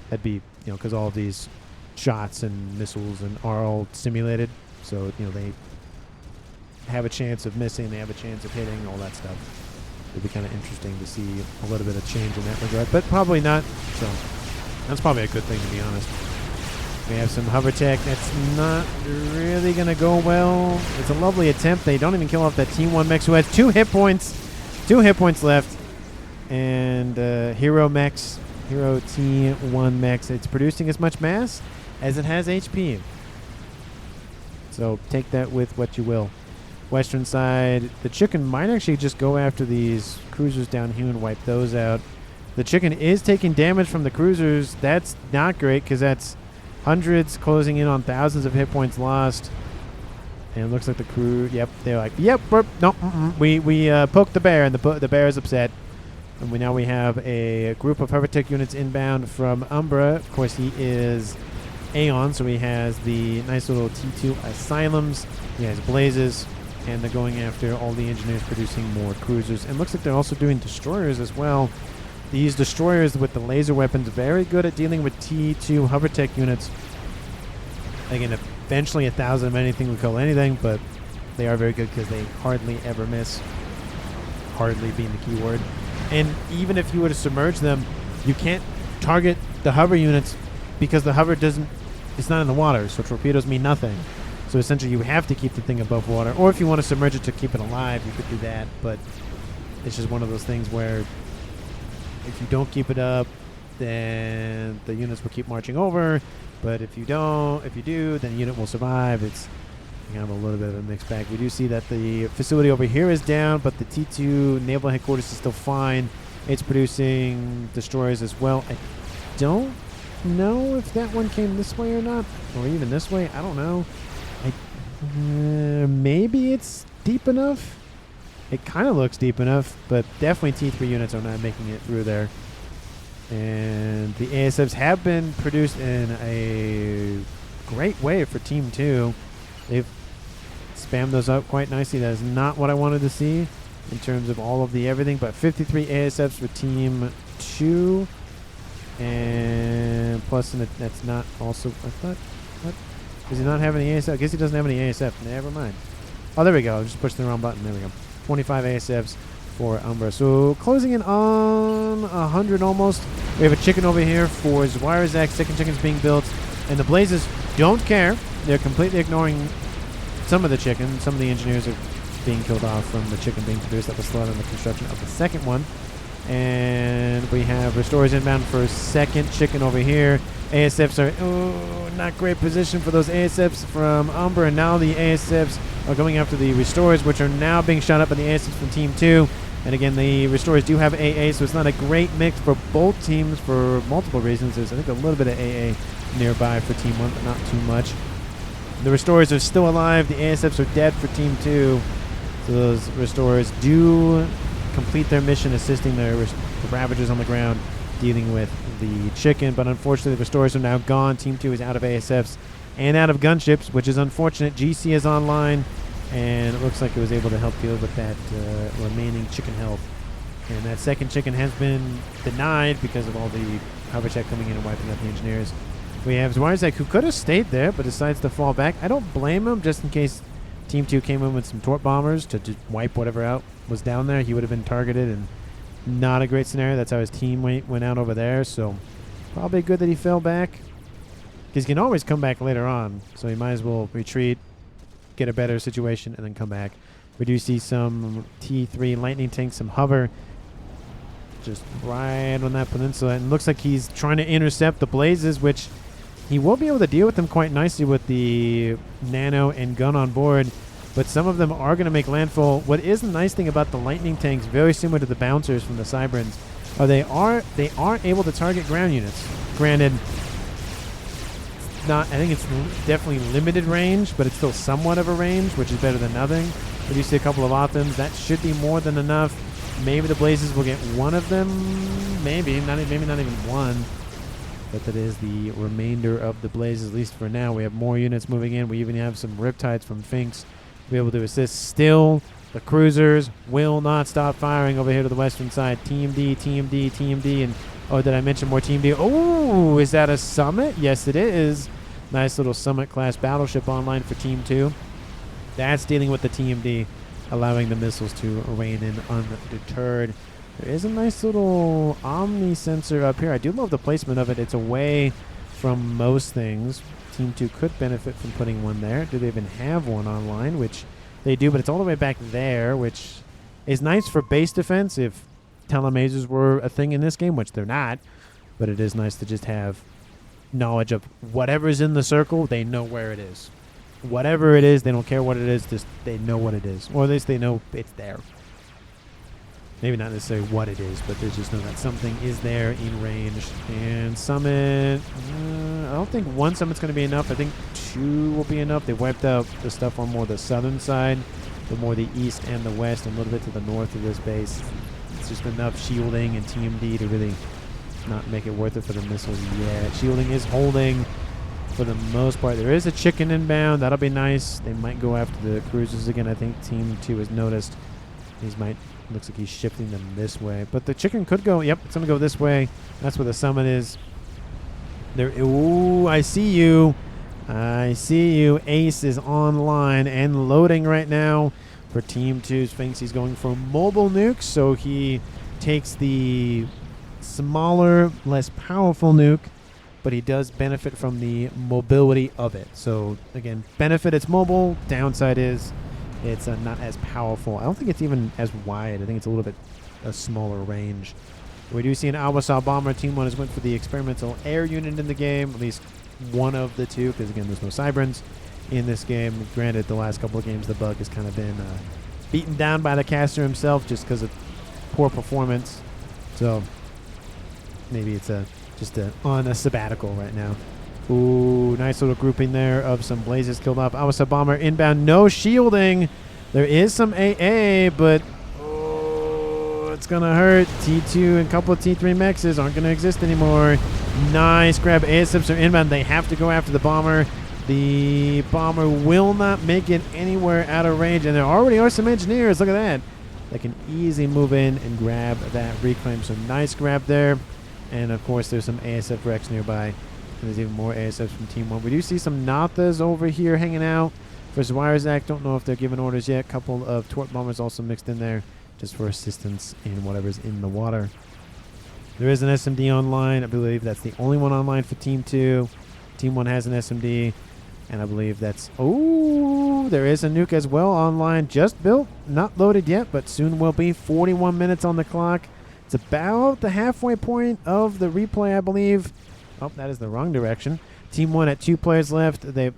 That'd be, because all of these shots and missiles are all simulated. So, they have a chance of missing, they have a chance of hitting, all that stuff. It'd be kind of interesting to see a little bit of change in that regard, but probably not. So that's probably a good thing, to be honest. We have some hover tech. That's not really going to go well. It's a lovely attempt. They don't even kill off that Team 1 mech who has 2 hit points. 2 hit points left. And Hero T1 mechs. It's producing as much mass as it has HP. So take that with what you will. Western side, the chicken might actually just go after these cruisers down here and wipe those out. The chicken is taking damage from the cruisers. That's not great because that's hundreds closing in on thousands of hit points lost. And it looks like the crew, yep, they're like, yep, no, we poked the bear, and the bear is upset. And now we have a group of hovertech units inbound from Umbra. Of course, he is Aeon, so he has the nice little T2 Asylums. He has Blazes, and they're going after all the engineers producing more cruisers. And looks like they're also doing destroyers as well. These destroyers with the laser weapons, very good at dealing with T2 hovertech units. Again, eventually 1,000 of anything we call anything, but they are very good because they hardly ever miss. Hardly being the key word. And even if you were to submerge them, you can't target the hover units because the hover doesn't, it's not in the water, so torpedoes mean nothing. So essentially you have to keep the thing above water. Or if you want to submerge it to keep it alive, you could do that. But it's just one of those things where if you don't keep it up, then the units will keep marching over. But if you don't, if you do, then the unit will survive. It's kind of a little bit of a mixed bag. We do see that the facility over here is down, but the T2 naval headquarters is still fine. It's producing destroyers as well. I don't know if that one came this way or not, or even this way. I don't know. Maybe it's deep enough. It kind of looks deep enough, but definitely T3 units are not making it through there. And the ASFs have been produced in a great way for Team 2. They've spammed those up quite nicely. That is not what I wanted to see in terms of all of the everything, but 53 ASFs for Team 2. And plus, that's not also, I thought, what? Does he not have any ASF? I guess he doesn't have any ASF. Never mind. Oh, there we go. I just pushed the wrong button. There we go. 25 ASFs for Umbra. So closing in on 100 almost. We have a chicken over here for Zwirazak. Second chicken's being built. And the Blazes don't care. They're completely ignoring some of the chicken. Some of the engineers are being killed off from the chicken being produced. That was slowed in the construction of the second one. And we have restorers inbound for second chicken over here. ASFs are not great position for those ASFs from Umbra, and now the ASFs are going after the restorers, which are now being shot up by the ASFs from Team 2. And again, the restorers do have AA, so it's not a great mix for both teams for multiple reasons. There's, I think, a little bit of AA nearby for Team 1, but not too much. The restorers are still alive. The ASFs are dead for Team 2. So those restorers do complete their mission, assisting the Ravagers on the ground, dealing with the chicken. But unfortunately, the restorers are now gone. Team 2 is out of ASFs and out of gunships, which is unfortunate. GC is online, and it looks like it was able to help deal with that remaining chicken health. And that second chicken has been denied because of all the hovertech coming in and wiping out the engineers. We have Zwirazak, who could have stayed there, but decides to fall back. I don't blame him, just in case Team 2 came in with some torp bombers to wipe whatever out was down there. He would have been targeted, and not a great scenario. That's how his team went out over there. So probably good that he fell back, because he can always come back later on. So he might as well retreat, get a better situation, and then come back. We do see some T3 lightning tanks, some hover, just right on that peninsula. And looks like he's trying to intercept the Blazes, which he will be able to deal with them quite nicely with the nano and gun on board. But some of them are going to make landfall. What is the nice thing about the lightning tanks, very similar to the bouncers from the Cyberns, are they are able to target ground units. Granted, I think it's definitely limited range, but it's still somewhat of a range, which is better than nothing. But you see a couple of Othams. That should be more than enough. Maybe the Blazes will get one of them. Maybe not even one. But that is the remainder of the Blazes, at least for now. We have more units moving in. We even have some Riptides from Finks to be able to assist. Still, the cruisers will not stop firing over here to the western side. Team D, Team D, Team D. And, oh, did I mention more Team D? Oh, is that a Summit? Yes, it is. Nice little Summit-class battleship online for Team 2. That's dealing with the Team D, allowing the missiles to rain in undeterred. There is a nice little Omni sensor up here. I do love the placement of it. It's away from most things. Team 2 could benefit from putting one there. Do they even have one online? Which they do, but it's all the way back there, which is nice for base defense if telemasers were a thing in this game, which they're not. But it is nice to just have knowledge of whatever's in the circle. They know where it is. Whatever it is, they don't care what it is. Just they know what it is, or at least they know it's there. Maybe not necessarily what it is, but they just know that something is there in range. And summit, I don't think one summit's going to be enough. I think 2 will be enough. They wiped out the stuff on more the southern side, but more the east and the west, and a little bit to the north of this base. It's just enough shielding and TMD to really not make it worth it for the missiles yet. Shielding is holding for the most part. There is a chicken inbound. That'll be nice. They might go after the cruisers again. I think Team 2 has noticed. Looks like he's shifting them this way. But the chicken could go, yep, it's going to go this way. That's where the summit is. There. Ooh, I see you. I see you. Ace is online and loading right now for Team 2. Thinks he's going for mobile nukes, so he takes the smaller, less powerful nuke, but he does benefit from the mobility of it. So, again, benefit, it's mobile. Downside is it's not as powerful. I don't think it's even as wide. I think it's a little bit a smaller range. We do see an Albasaw bomber. Team 1 has went for the experimental air unit in the game, at least one of the two, because, again, there's no Cybrans in this game. Granted, the last couple of games, the bug has kind of been beaten down by the caster himself just because of poor performance. So maybe it's just on a sabbatical right now. Ooh, nice little grouping there of some blazes killed off. Albasaw bomber inbound, no shielding. There is some AA, but it's going to hurt. T2 and a couple of T3 mexes aren't going to exist anymore. Nice grab. ASFs are inbound. They have to go after the bomber. The bomber will not make it anywhere out of range, and there already are some engineers. Look at that. They can easily move in and grab that reclaim. So nice grab there. And, of course, there's some ASF Rex nearby. And there's even more ASFs from Team 1. We do see some Nathas over here hanging out for Zwirezac. Don't know if they're giving orders yet. A couple of Tort Bombers also mixed in there just for assistance in whatever's in the water. There is an SMD online. I believe that's the only one online for Team 2. Team 1 has an SMD. And I believe that's... Oh, there is a nuke as well online. Just built. Not loaded yet, but soon will be. 41 minutes on the clock. It's about the halfway point of the replay, I believe. Oh, that is the wrong direction. Team 1 at 2 players left. I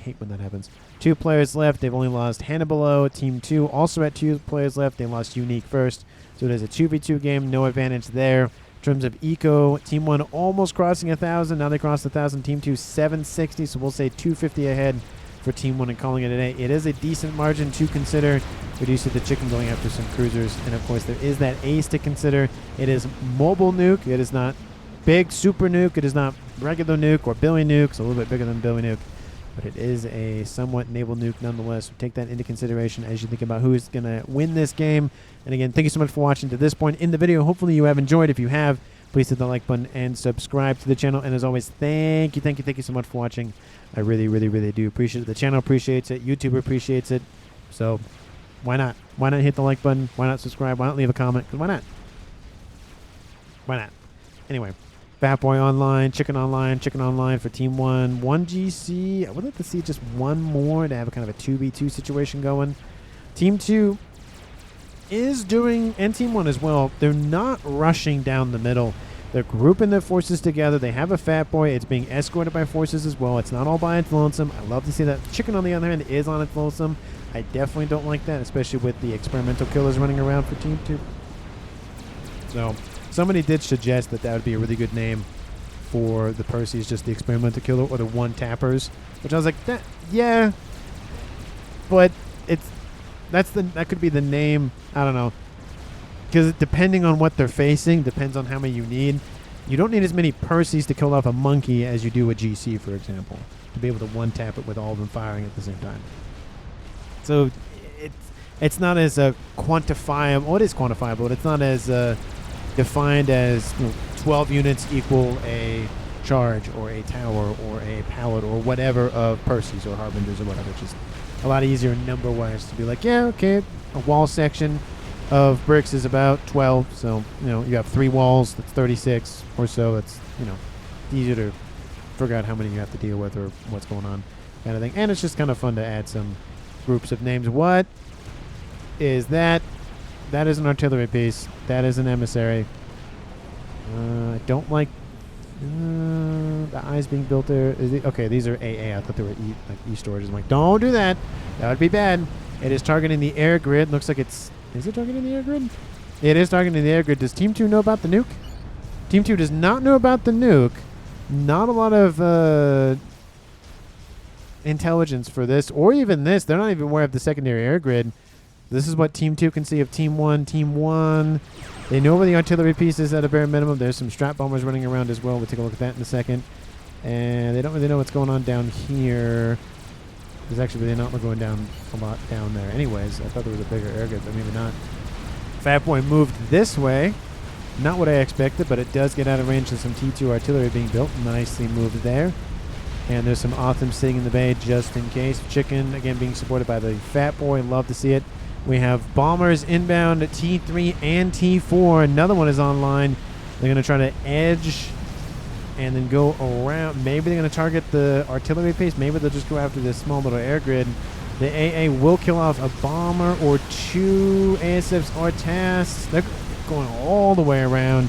hate when that happens. 2 players left. They've only lost Hannibalo. Team 2 also at 2 players left. They lost Unique first. So it is a 2v2 game. No advantage there. In terms of eco, Team 1 almost crossing 1,000. Now they crossed 1,000. Team 2 760. So we'll say 250 ahead for Team 1 and calling it a day. It is a decent margin to consider. We do see the chicken going after some cruisers. And, of course, there is that ace to consider. It is mobile nuke. It is not big super nuke. It is not regular nuke or Billy nuke. It's a little bit bigger than Billy nuke. But it is a somewhat naval nuke nonetheless. So take that into consideration as you think about who is going to win this game. And again, thank you so much for watching to this point in the video. Hopefully you have enjoyed. If you have, please hit the like button and subscribe to the channel. And as always, thank you so much for watching. I really, really, really do appreciate it. The channel appreciates it. YouTube appreciates it. So why not? Why not hit the like button? Why not subscribe? Why not leave a comment? 'Cause why not? Why not? Anyway. Fat Boy online, Chicken online for Team 1. 1 GC. I would like to see just one more to have a kind of a 2v2 situation going. Team 2 is doing, and Team 1 as well, they're not rushing down the middle. They're grouping their forces together. They have a Fat Boy. It's being escorted by forces as well. It's not all by its lonesome. I love to see that. Chicken, on the other hand, is on its lonesome. I definitely don't like that, especially with the experimental killers running around for Team 2. So somebody did suggest that would be a really good name for the Percy's, just the experimental killer, or the one tappers, which I was like, yeah, but that could be the name. I don't know, because depending on what they're facing, depends on how many you need. You don't need as many Percy's to kill off a monkey as you do a GC, for example, to be able to one tap it with all of them firing at the same time. So it's not as quantifiable. Well, it is quantifiable, but it's not as defined as 12 units equal a charge or a tower or a pallet or whatever of Percy's or Harbingers or whatever. It's just a lot easier number-wise to be like, yeah, okay, a wall section of bricks is about 12, so you have 3 walls, that's 36 or so. It's easier to figure out how many you have to deal with or what's going on, kind of thing. And it's just kind of fun to add some groups of names. What is that? That is an artillery piece. That is an emissary. I don't like the eyes being built there. Okay, these are AA. I thought they were like E storages. I'm like, don't do that. That would be bad. It is targeting the air grid. Looks like it's... Is it targeting the air grid? It is targeting the air grid. Does Team 2 know about the nuke? Team 2 does not know about the nuke. Not a lot of intelligence for this, or even this. They're not even aware of the secondary air grid. This is what Team 2 can see of Team 1. Team 1, they know where the artillery piece is at a bare minimum. There's some strat bombers running around as well. We'll take a look at that in a second. And they don't really know what's going on down here. There's actually really not going down a lot down there. Anyways, I thought there was a bigger air grid, but maybe not. Fat Boy moved this way. Not what I expected, but it does get out of range of some T2 artillery being built. Nicely moved there. And there's some Autumn sitting in the bay just in case. Chicken, again, being supported by the Fat Boy. Love to see it. We have bombers inbound at T3 and T4. Another one is online. They're going to try to edge and then go around. Maybe they're going to target the artillery piece. Maybe they'll just go after this small little air grid. The AA will kill off a bomber or two. ASFs are tasked. They're going all the way around.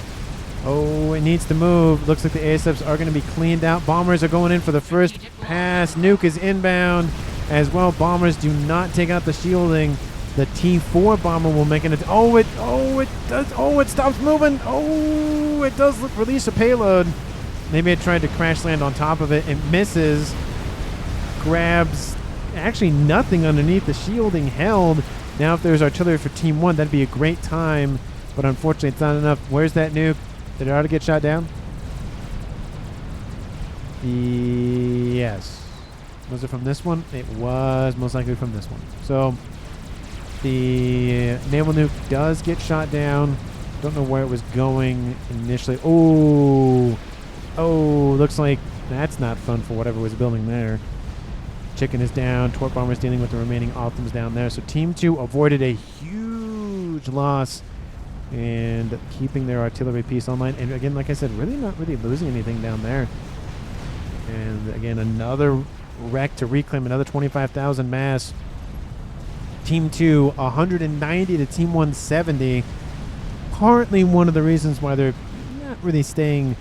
Oh, it needs to move. Looks like the ASFs are going to be cleaned out. Bombers are going in for the first pass. Nuke is inbound as well. Bombers do not take out the shielding. The T4 bomber will make it. It stops moving. Oh, it does release a payload. Maybe it tried to crash land on top of it. It misses. Grabs actually nothing underneath. The shielding held. Now if there's artillery for Team 1, that'd be a great time. But unfortunately, it's not enough. Where's that nuke? Did it already get shot down? Yes. Was it from this one? It was most likely from this one. So the naval nuke does get shot down. Don't know where it was going initially. Oh, looks like that's not fun for whatever was building there. Chicken is down. Torque Bomber's dealing with the remaining Optims down there. So Team 2 avoided a huge loss and keeping their artillery piece online. And again, like I said, really not really losing anything down there. And again, another wreck to reclaim, another 25,000 mass. Team 2, 190 to Team 170. Partly one of the reasons why they're not really staying,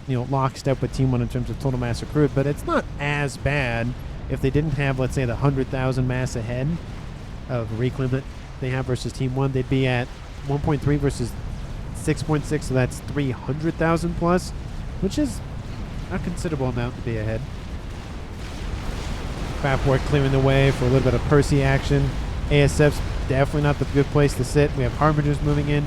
lockstep with Team 1 in terms of total mass accrued, but it's not as bad if they didn't have, let's say, the 100,000 mass ahead of reclaim that they have versus Team 1. They'd be at 1.3 versus 6.6, so that's 300,000 plus, which is a considerable amount to be ahead. Fat Boy clearing the way for a little bit of Percy action. ASF's definitely not the good place to sit. We have Harbingers moving in.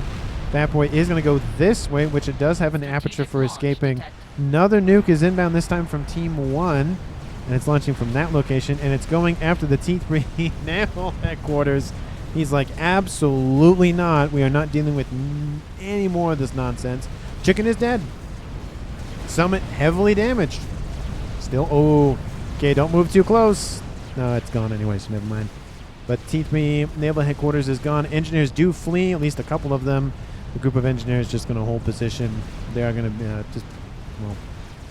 Fat Boy is going to go this way, which it does have an aperture for escaping. Another nuke is inbound, this time from Team 1, and it's launching from that location, and it's going after the T3 naval headquarters. He's like, absolutely not. We are not dealing with any more of this nonsense. Chicken is dead. Summit heavily damaged. Still, okay, don't move too close. No, it's gone anyway, so never mind. But T3 naval headquarters is gone. Engineers do flee, at least a couple of them. The group of engineers just going to hold position. They are going to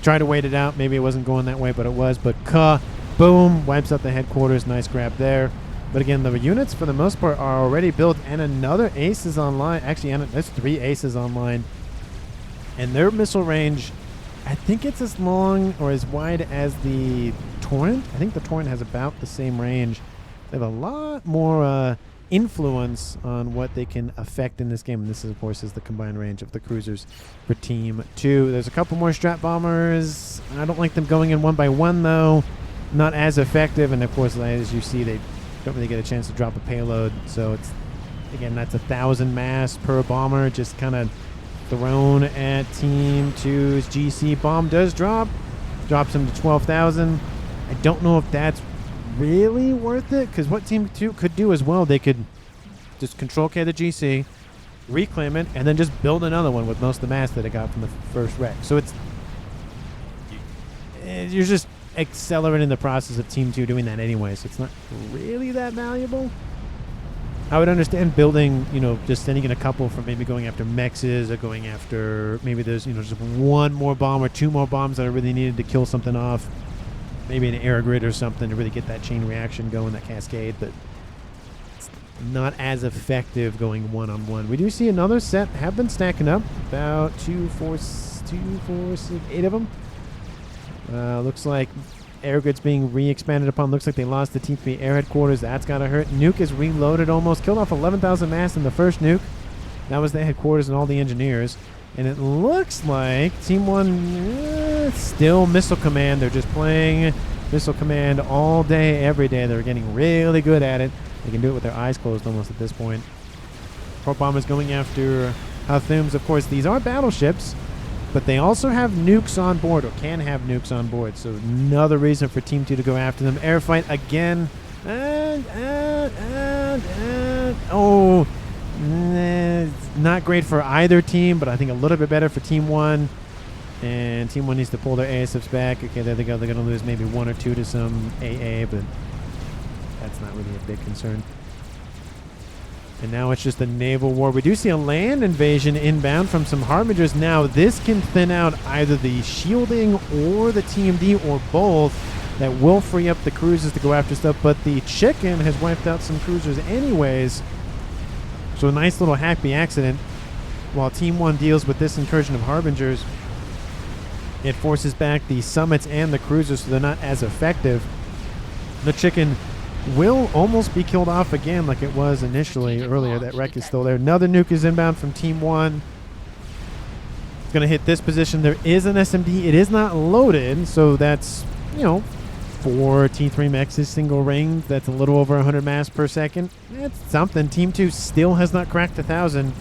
try to wait it out. Maybe it wasn't going that way, but it was. But boom, wipes out the headquarters. Nice grab there. But again, the units for the most part are already built, and another ace is online. Actually, there's 3 aces online. And their missile range, I think it's as long or as wide as the Torrent. I think the Torrent has about the same range. They have a lot more influence on what they can affect in this game. And this, of course, is the combined range of the cruisers for Team 2. There's a couple more strat bombers. I don't like them going in one by one, though. Not as effective. And, of course, as you see, they don't really get a chance to drop a payload. So, it's again, that's 1,000 mass per bomber just kind of thrown at Team 2's GC. Bomb does drop. Drops him to 12,000. I don't know if that's really worth it, because what Team 2 could do as well, they could just control K the GC, reclaim it, and then just build another one with most of the mass that it got from the first wreck. So you're just accelerating the process of Team 2 doing that anyway, so it's not really that valuable. I would understand building, just sending in a couple for maybe going after mexes or going after, maybe there's, just one more bomb or 2 more bombs that are really needed to kill something off. Maybe an air grid or something to really get that chain reaction going, that cascade. But not as effective going one-on-one. We do see another set have been stacking up. About 2, 4, 6, 8 of them. Looks like Airgrid's being re-expanded upon. Looks like they lost the T3 air headquarters. That's got to hurt. Nuke is reloaded almost. Killed off 11,000 mass in the first nuke. That was the headquarters and all the engineers. And it looks like Team 1 still Missile Command. They're just playing Missile Command all day, every day. They're getting really good at it. They can do it with their eyes closed almost at this point. Probe Bombers going after Hathums. Of course, these are battleships, but they also have nukes on board, or can have nukes on board. So another reason for Team 2 to go after them. Air fight again. Not great for either team, but I think a little bit better for Team 1. And Team 1 needs to pull their ASFs back. Okay, there they go. They're going to lose maybe 1 or 2 to some AA, but that's not really a big concern. And now it's just a naval war. We do see a land invasion inbound from some Harbingers. Now this can thin out either the shielding or the TMD or both. That will free up the cruisers to go after stuff, but the chicken has wiped out some cruisers anyways. So a nice little happy accident. While Team 1 deals with this incursion of Harbingers, it forces back the summits and the cruisers, so they're not as effective. The chicken will almost be killed off again like it was initially earlier. That wreck is still there. Another nuke is inbound from Team 1. It's going to hit this position. There is an SMD. It is not loaded, so that's, 4 T3 mexes single ring. That's a little over 100 mass per second. That's something. Team 2 still has not cracked 1,000.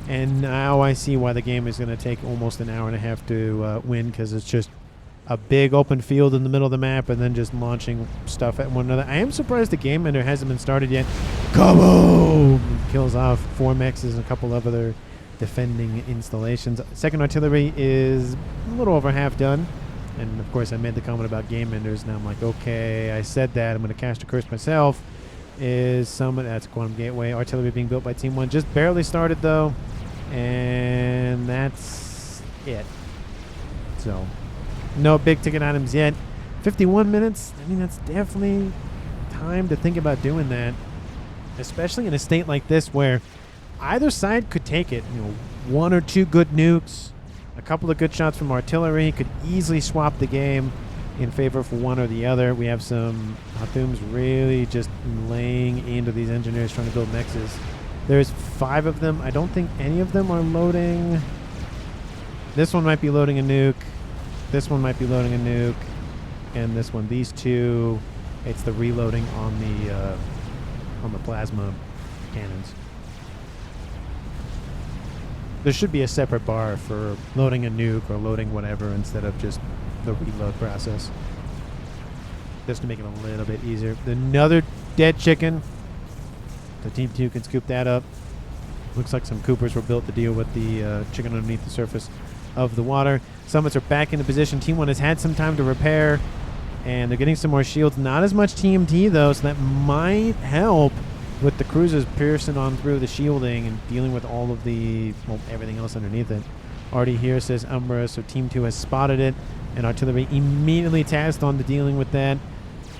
And now I see why the game is going to take almost an hour and a half to win, because it's just a big open field in the middle of the map and then just launching stuff at one another. I am surprised the game ender hasn't been started yet. Kaboom! Kills off 4 mexes and a couple of other defending installations. Second artillery is a little over half done. And of course I made the comment about game enders. Now I'm like, okay, I said that. I'm going to cast a curse myself. Is someone, that's Quantum Gateway. Artillery being built by Team 1. Just barely started though. And that's it. So no big ticket items yet. 51 minutes. I mean, that's definitely time to think about doing that, especially in a state like this where either side could take it. 1 or 2 good nukes, a couple of good shots from artillery could easily swap the game in favor for one or the other. We have some Hathums really just laying into these engineers trying to build mexes. There's 5 of them. I don't think any of them are loading. This one might be loading a nuke. This one might be loading a nuke. And this one, these 2, it's the reloading on the plasma cannons. There should be a separate bar for loading a nuke or loading whatever instead of just the reload process, just to make it a little bit easier. Another dead chicken. The Team 2 can scoop that up. Looks like some Coopers were built to deal with the chicken underneath the surface of the water. Summits are back into position. Team 1 has had some time to repair, and they're getting some more shields. Not as much TMT though, so that might help with the cruisers piercing on through the shielding and dealing with all of the, everything else underneath it. Already here, says Umbra, so Team 2 has spotted it, and artillery immediately tasked on to dealing with that.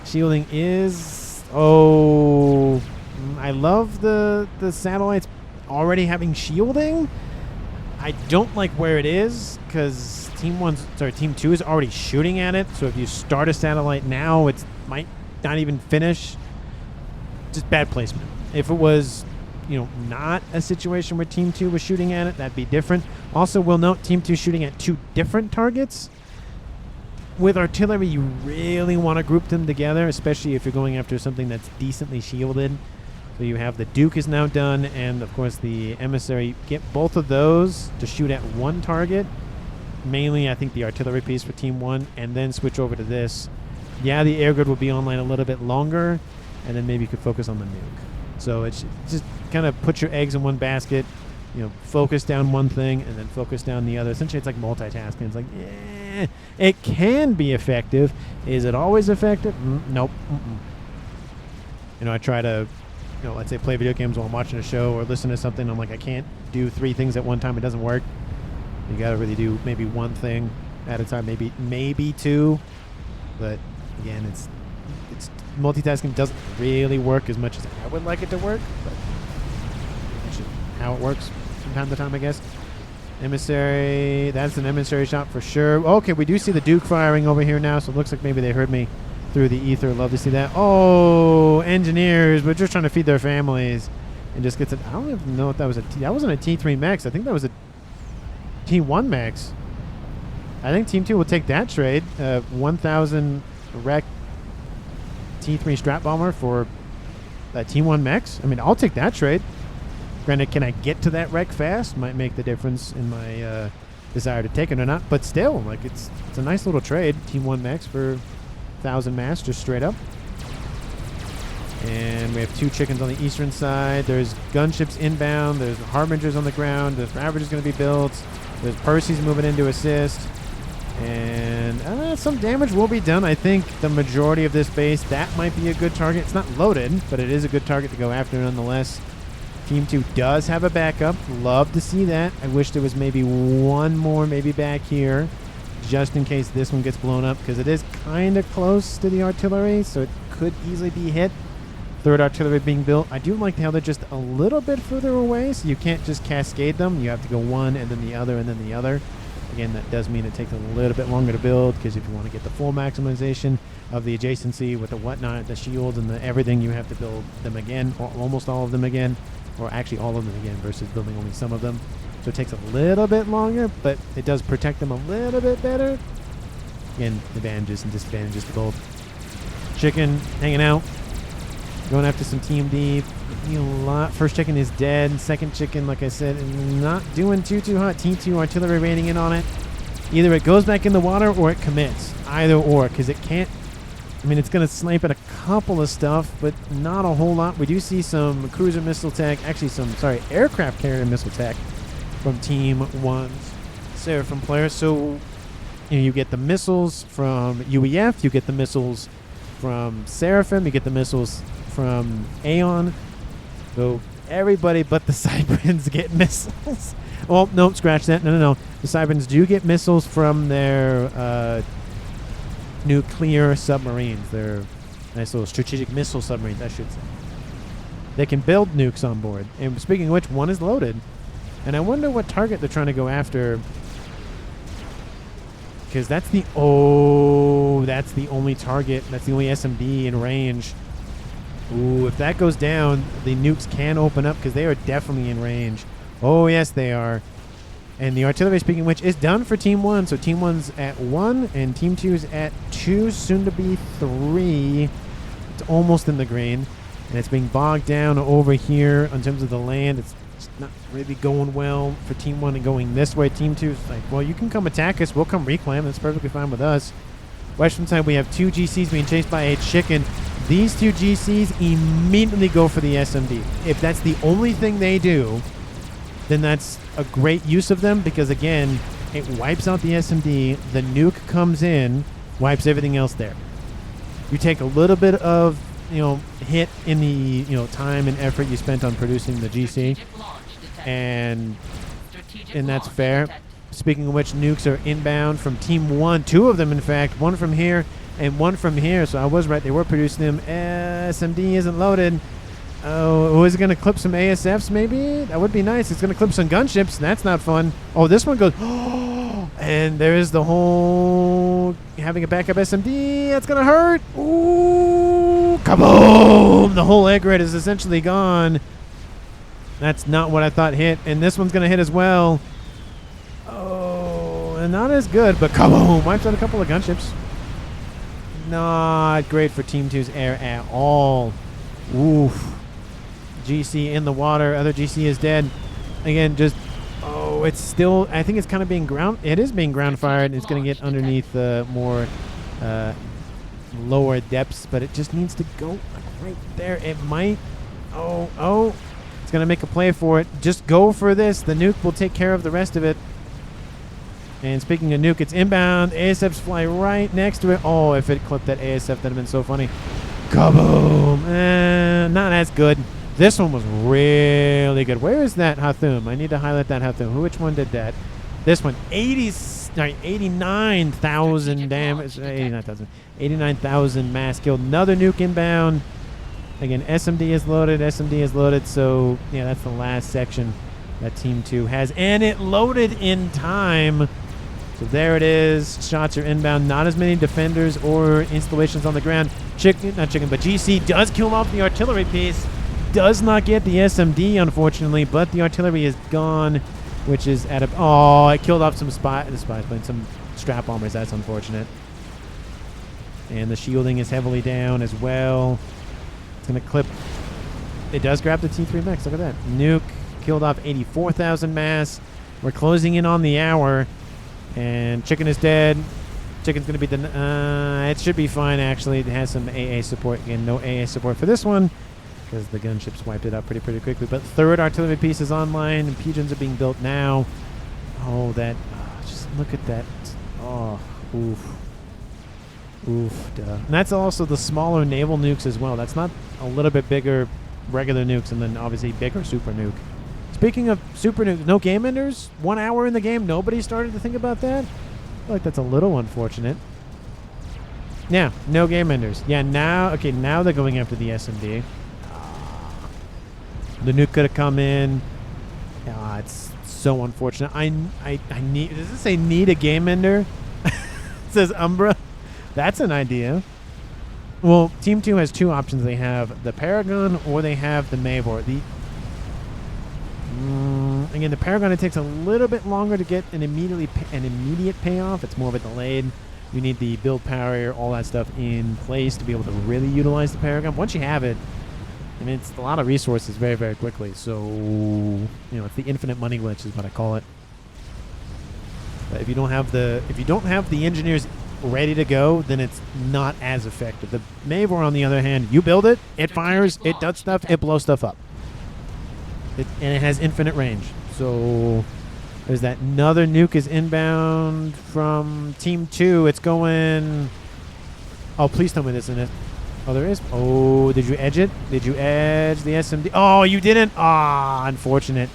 Shielding is, I love the satellites already having shielding. I don't like where it is, because Team 2 is already shooting at it, so if you start a satellite now, it might not even finish. Just bad placement. If it was, not a situation where Team 2 was shooting at it, that'd be different. Also, we'll note Team 2 shooting at 2 different targets. With artillery, you really want to group them together, especially if you're going after something that's decently shielded. So you have the Duke is now done, and of course the Emissary. Get both of those to shoot at one target. Mainly, I think the artillery piece for Team 1, and then switch over to this. Yeah, the air grid will be online a little bit longer, and then maybe you could focus on the nuke. So it's just kind of put your eggs in one basket, focus down one thing and then focus down the other. Essentially, it's like multitasking. It's like, it can be effective. Is it always effective? Nope. I try to, let's say play video games while I'm watching a show or listen to something. I'm like, I can't do 3 things at one time. It doesn't work. You got to really do maybe one thing at a time, maybe 2. But again, it's multitasking doesn't really work as much as I would like it to work, but how it works from time to time, I guess. Emissary, that's an emissary shot for sure. Okay, we do see the Duke firing over here now, so it looks like maybe they heard me through the ether. Love to see that. Oh, engineers, we're just trying to feed their families. And just gets it. I don't even know if that was that wasn't a T3 max. I think that was a T1 max. I think Team 2 will take that trade. 1,000 rec T3 strap bomber for a T1 max. I mean, I'll take that trade. Granted, can I get to that wreck fast? Might make the difference in my desire to take it or not. But still, like it's a nice little trade. Team 1 max for 1,000 mass, just straight up. And we have 2 chickens on the eastern side. There's gunships inbound. There's harbingers on the ground. The Ravager is going to be built. There's Percy's moving in to assist. And some damage will be done. I think the majority of this base, that might be a good target. It's not loaded, but it is a good target to go after nonetheless. Team 2 does have a backup. Love to see that. I wish there was maybe one more maybe back here just in case this one gets blown up because it is kind of close to the artillery, so it could easily be hit. Third artillery being built. I do like how they're just a little bit further away, so you can't just cascade them. You have to go one and then the other and then the other. Again, that does mean it takes a little bit longer to build because if you want to get the full maximization of the adjacency with the whatnot, the shields and the everything, you have to build them again, or almost all of them again. Or actually all of them again versus building only some of them. So it takes a little bit longer, but it does protect them a little bit better. Again, advantages and disadvantages to both. Chicken hanging out. Going after some Team D. A lot. First chicken is dead. Second chicken, like I said, not doing too hot. Team 2 artillery raiding in on it. Either it goes back in the water or it commits. Either or, because it can't. I mean, it's going to snipe at a couple of stuff, but not a whole lot. We do see some cruiser missile tech, actually aircraft carrier missile tech from Team 1's Seraphim players. So you get the missiles from UEF, you get the missiles from Seraphim, you get the missiles from Aeon. So everybody but the Cyberns get missiles. Oh, no, scratch that. No. The Cyberns do get missiles from their nuclear submarines. They're nice little strategic missile submarines, I should say. They can build nukes on board. And speaking of which, one is loaded. And I wonder what target they're trying to go after. Because that's the only target. That's the only SMD in range. Ooh, if that goes down, the nukes can open up because they are definitely in range. Oh, yes, they are. And the artillery, speaking of which, is done for Team 1. So Team 1's at 1 and Team 2's at 2, soon to be 3. It's almost in the green. And it's being bogged down over here in terms of the land. It's not really going well for Team 1 and going this way. Team 2's like, well, you can come attack us. We'll come reclaim. That's perfectly fine with us. Western side, we have 2 GCs being chased by a chicken. These 2 GCs immediately go for the SMD. If that's the only thing they do, then that's a great use of them because, again, it wipes out the SMD. The nuke comes in, wipes everything else there. You take a little bit of, hit in the, time and effort you spent on producing the GC, and that's fair. Speaking of which, nukes are inbound from Team 1. 2 of them, in fact. One from here and one from here. So I was right. They were producing them. SMD isn't loaded. Oh, is it going to clip some ASFs maybe? That would be nice. It's going to clip some gunships. That's not fun. Oh, this one goes. And there's the whole having a backup SMD. That's going to hurt. Ooh, kaboom. The whole egg red is essentially gone. That's not what I thought hit. And this one's going to hit as well. Oh, and not as good, but kaboom. Wipes out a couple of gunships. Not great for Team 2's air at all. Oof. GC in the water. Other GC is dead. Again, it's still, I think it's kind of being it is being ground fired. It's going to get underneath more lower depths, but it just needs to go like right there. It might, it's going to make a play for it. Just go for this. The nuke will take care of the rest of it. And speaking of nuke, it's inbound. ASFs fly right next to it. Oh, if it clipped that ASF, that'd have been so funny. Kaboom. Not as good. This one was really good. Where is that Hathum? I need to highlight that Hathum. Which one did that? This one. 89,000 damage. 89,000 mass killed. Another nuke inbound. Again, SMD is loaded. So, yeah, that's the last section that Team 2 has. And it loaded in time. So there it is. Shots are inbound. Not as many defenders or installations on the ground. But GC does kill off the artillery piece. Does not get the SMD, unfortunately, but the artillery is gone, which is at a... Oh, it killed off some spies, but some strap bombers. That's unfortunate. And the shielding is heavily down as well. It's going to clip... It does grab the T3 mech. Look at that. Nuke killed off 84,000 mass. We're closing in on the hour. And Chicken is dead. Chicken's going to be the... it should be fine, actually. It has some AA support. Again, no AA support for this one, because the gunships wiped it out pretty quickly. But third artillery piece is online, and pigeons are being built now. Oh, that... just look at that. Oh, oof. Oof, duh. And that's also the smaller naval nukes as well. That's not a little bit bigger regular nukes, and then obviously bigger super nuke. Speaking of super nukes, no game enders? 1 hour in the game, nobody started to think about that? I feel like that's a little unfortunate. Yeah, no game enders. Yeah, now, okay, now they're going after the SMD. The nuke could have come in. It's so unfortunate. I need... Does it say need a game ender? It says Umbra. That's an idea. Well, Team 2 has two options. They have the Paragon or they have the Mavor. Again, the Paragon, it takes a little bit longer to get an immediate payoff. It's more of a delayed. You need the build power, all that stuff in place to be able to really utilize the Paragon. Once you have it, I mean, it's a lot of resources very quickly. So, you know, it's the infinite money glitch is what I call it. But if you don't have the engineers ready to go, then it's not as effective. The Mavor, on the other hand, you build it, it fires, it does stuff, it blows stuff up. And it has infinite range. So there's that. Another nuke is inbound from Team 2. It's going... Oh, please tell me this isn't it. Oh, there is. Oh, did you edge it? Did you edge the SMD? Oh, you didn't. Ah, unfortunate.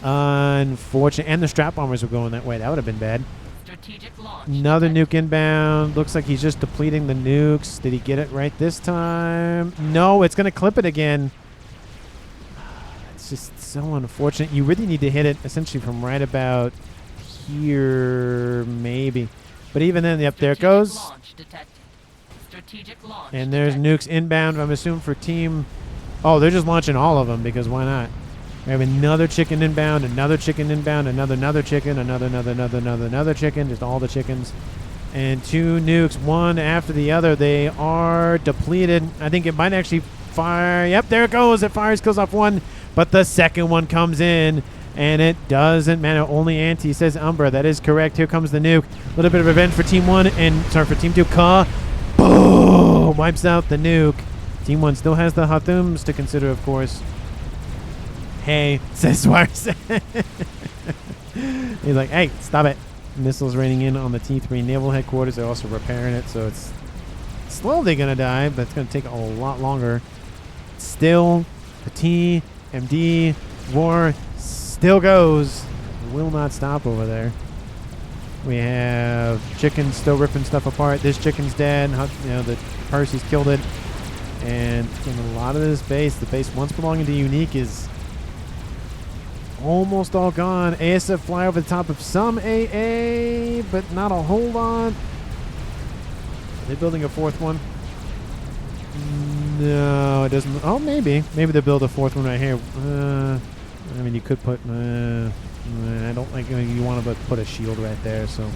Unfortunate. And the strap bombers were going that way. That would have been bad. Another nuke inbound. Looks like he's just depleting the nukes. Did he get it right this time? No, it's going to clip it again. It's just so unfortunate. You really need to hit it essentially from right about here, maybe. But even then, yep, there it goes. And there's nukes inbound, I'm assuming, for team... Oh, they're just launching all of them, because why not? We have another chicken inbound, another chicken inbound, another chicken, another chicken, just all the chickens. And two nukes, one after the other. They are depleted. I think it might actually fire. Yep, there it goes. It fires, kills off one, but the second one comes in, and it doesn't matter. Only anti, says Umbra. That is correct. Here comes the nuke. A little bit of revenge for Team 1, and sorry, for Team 2. Boom! Wipes out the nuke. Team 1 still has the Hathums to consider, of course. Hey, says Swires. He's like, hey, stop it. Missiles raining in on the T3 naval headquarters. They're also repairing it, so it's slowly going to die, but it's going to take a lot longer. Still, the TMD war still goes. Will not stop over there. We have chickens still ripping stuff apart. This chicken's dead. You know, the Percy's killed it. And in a lot of this base, the base once belonging to Unique is almost all gone. ASF fly over the top of some AA, but not a whole lot. Are they building a fourth one? No, it doesn't. Oh, maybe. Maybe they'll build a fourth one right here. I mean, you could put... I don't like... You want to put a shield right there, so...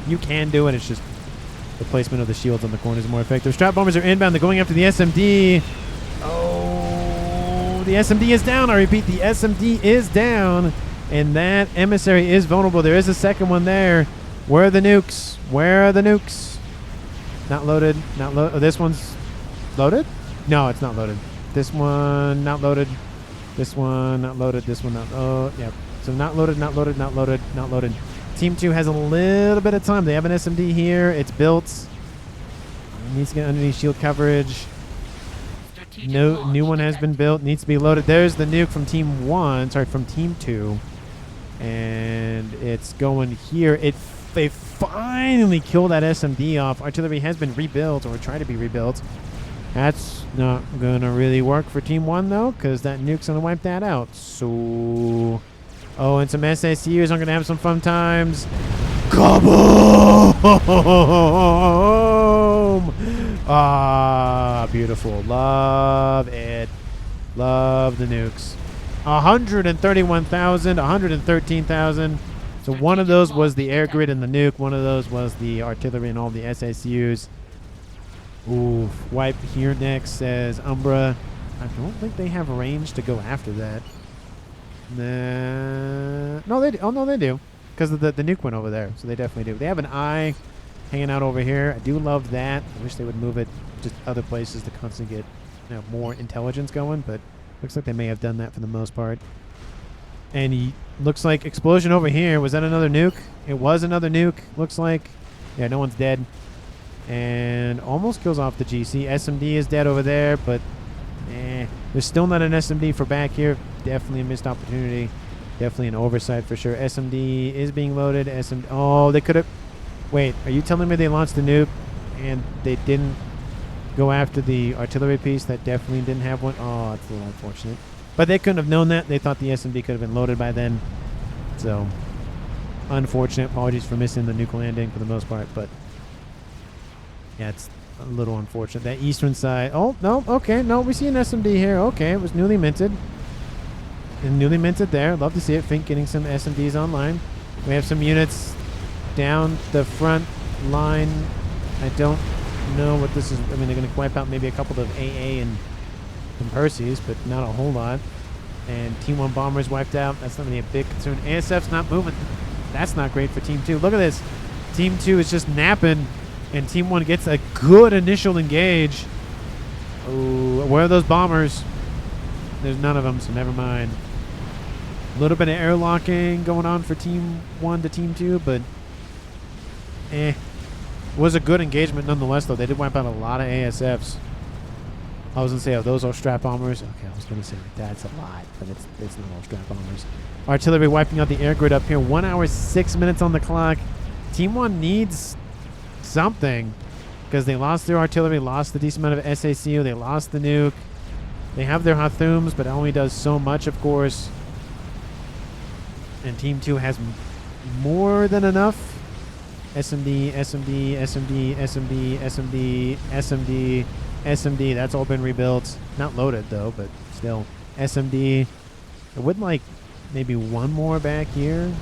You can do it. It's just the placement of the shields on the corner is more effective. Strap bombers are inbound. They're going after the SMD. Oh, the SMD is down. I repeat, the SMD is down. And that emissary is vulnerable. There is a second one there. Where are the nukes? Where are the nukes? Not loaded. Not loaded. Oh, this one's loaded? No, it's not loaded. This one, not loaded. This one, not loaded. This one, not... Oh, yeah. So not loaded, not loaded, not loaded, not loaded. Team 2 has a little bit of time. They have an SMD here. It's built. It needs to get underneath shield coverage. No, new one has been built. Needs to be loaded. There's the nuke from Team 1. Sorry, from Team 2. And it's going here. They finally killed that SMD off. Artillery has been rebuilt, or tried to be rebuilt. That's not going to really work for Team 1, though, because that nuke's going to wipe that out. So... Oh, and some SACUs are going to have some fun times. Kaboom! Ah, beautiful. Love it. Love the nukes. 131,000, 113,000. So one of those was the air grid and the nuke. One of those was the artillery and all the SACUs. Ooh, wipe here next, says Umbra. I don't think they have range to go after that. No, they do. Oh, no, they do. Because the nuke went over there, so they definitely do. They have an eye hanging out over here. I do love that. I wish they would move it to other places to constantly get more intelligence going, but looks like they may have done that for the most part. And looks like explosion over here. Was that another nuke? It was another nuke, looks like. Yeah, no one's dead. And almost kills off the GC. SMD is dead over there, but there's still not an SMD for back here. Definitely a missed opportunity. Definitely an oversight for sure. SMD is being loaded. Oh, they could have... Wait, are you telling me they launched the nuke and they didn't go after the artillery piece that definitely didn't have one? Oh, that's a little unfortunate. But they couldn't have known that. They thought the SMD could have been loaded by then. So, unfortunate. Apologies for missing the nuke landing for the most part, but yeah, it's a little unfortunate. That eastern side... Oh, no, okay. No, we see an SMD here. Okay, it was newly minted. And newly minted there. Love to see it. Fink getting some SMDs online. We have some units down the front line. I don't know what this is. I mean, they're going to wipe out maybe a couple of AA and some Perseus, but not a whole lot. And Team 1 bombers wiped out. That's not really a big concern. ASF's not moving. That's not great for Team 2. Look at this. Team 2 is just napping, and Team 1 gets a good initial engage. Oh, where are those bombers? There's none of them, so never mind. A little bit of airlocking going on for Team 1 to Team 2, but was a good engagement nonetheless, though. They did wipe out a lot of ASFs. I was going to say, oh, those are strap bombers. Okay, I was going to say that's a lot, but it's not all strap bombers. Artillery wiping out the air grid up here. 1 hour, 6 minutes on the clock. Team 1 needs something because they lost their artillery, lost the decent amount of SACU, they lost the nuke. They have their Hathums, but it only does so much, of course. And Team 2 has more than enough. SMD, SMD, SMD, SMD, SMD, SMD, SMD. That's all been rebuilt. Not loaded, though, but still. SMD. I would like maybe one more back here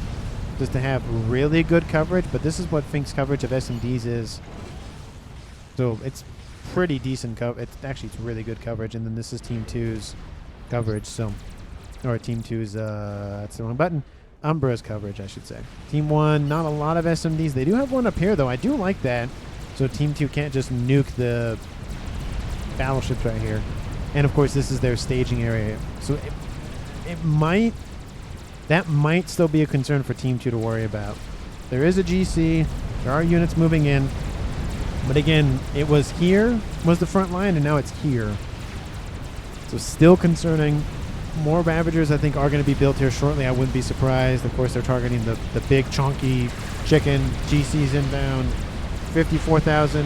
just to have really good coverage, but this is what Fink's coverage of SMDs is. So it's pretty decent coverage. It's really good coverage, and then this is Team 2's coverage. So, or Team 2's, that's the wrong button. Umbra's coverage, I should say. Team 1, not a lot of SMDs. They do have one up here, though. I do like that. So Team 2 can't just nuke the battleships right here. And, of course, this is their staging area. So that might still be a concern for Team 2 to worry about. There is a GC. There are units moving in. But, again, it was here, was the front line, and now it's here. So still concerning. More Ravagers, I think, are going to be built here shortly. I wouldn't be surprised. Of course, they're targeting the big, chunky chicken. GC's inbound. 54,000.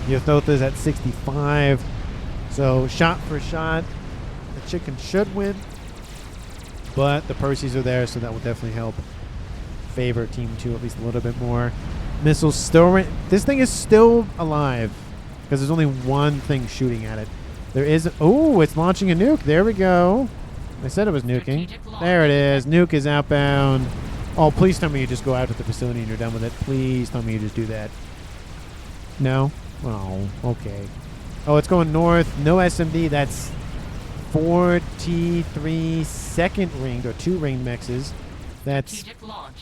Yothota's at 65. So, shot for shot, the chicken should win. But the Perseus are there, so that will definitely help favor Team 2 at least a little bit more. Missiles still... This thing is still alive because there's only one thing shooting at it. There is... Oh, it's launching a nuke. There we go. I said it was nuking. There it is. Nuke is outbound. Oh, please tell me you just go out to the facility and you're done with it. Please tell me you just do that. No? Oh, okay. Oh, it's going north. No SMD. That's 43 second ringed, or 2 ringed mexes. That's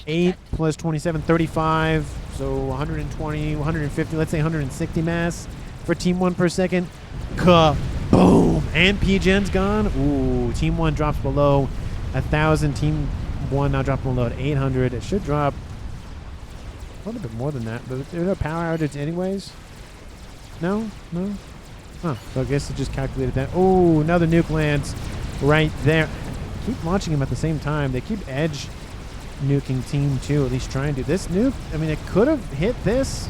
8 plus 27, 35. So 120, 150, let's say 160 mass for Team 1 per second. Kaboom! And PGen's gone. Ooh, Team 1 drops below 1,000. Team 1 now dropping below at 800. It should drop a little bit more than that. But is there a power outage anyways? No? No? Huh. So I guess it just calculated that. Oh, another nuke lands right there. Keep launching them at the same time. They keep edge nuking Team 2, at least trying to. This nuke, I mean, it could have hit this.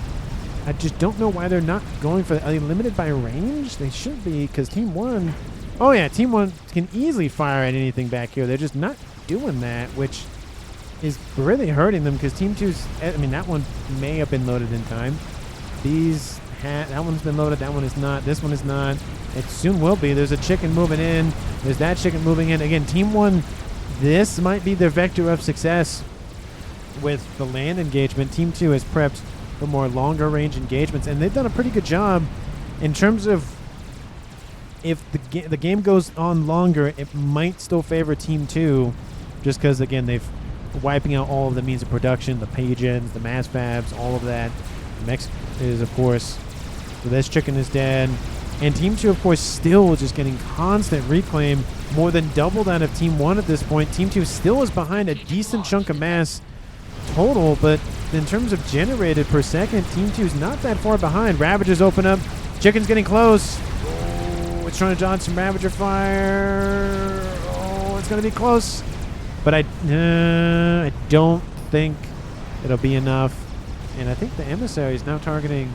I just don't know why they're not going for that. Are they limited by range? They should be, because Team 1... Oh, yeah, Team 1 can easily fire at anything back here. They're just not doing that, which is really hurting them, because Team 2's... I mean, that one may have been loaded in time. That one's been loaded. That one is not. This one is not. It soon will be. There's a chicken moving in. There's that chicken moving in. Again, Team 1, this might be their vector of success with the land engagement. Team 2 has prepped for more longer range engagements, and they've done a pretty good job in terms of if the game goes on longer, it might still favor Team 2 just because, again, they've wiping out all of the means of production, the page-ins, the mass fabs, all of that. Mex is, of course, so this chicken is dead. And Team 2, of course, still just getting constant reclaim, more than double that of Team 1 at this point. Team 2 still is behind a decent chunk of mass total, but in terms of generated per second, Team 2 is not that far behind. Ravagers open up. Chicken's getting close. Oh, it's trying to dodge some Ravager fire. Oh, it's going to be close. But I don't think it'll be enough. And I think the emissary is now targeting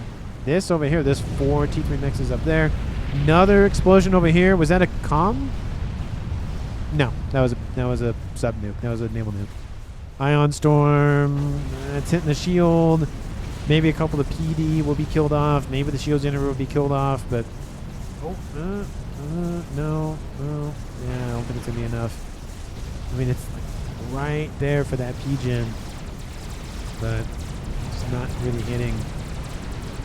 this over here. There's 4 T3 mixes up there. Another explosion over here. Was that a comm? No, that was a sub nuke. That was a naval nuke. Ion storm. It's hitting the shield. Maybe a couple of PD will be killed off. Maybe the shield generator will be killed off. But no. Yeah, I don't think it's gonna be enough. I mean, it's like right there for that P-gen, but it's not really hitting.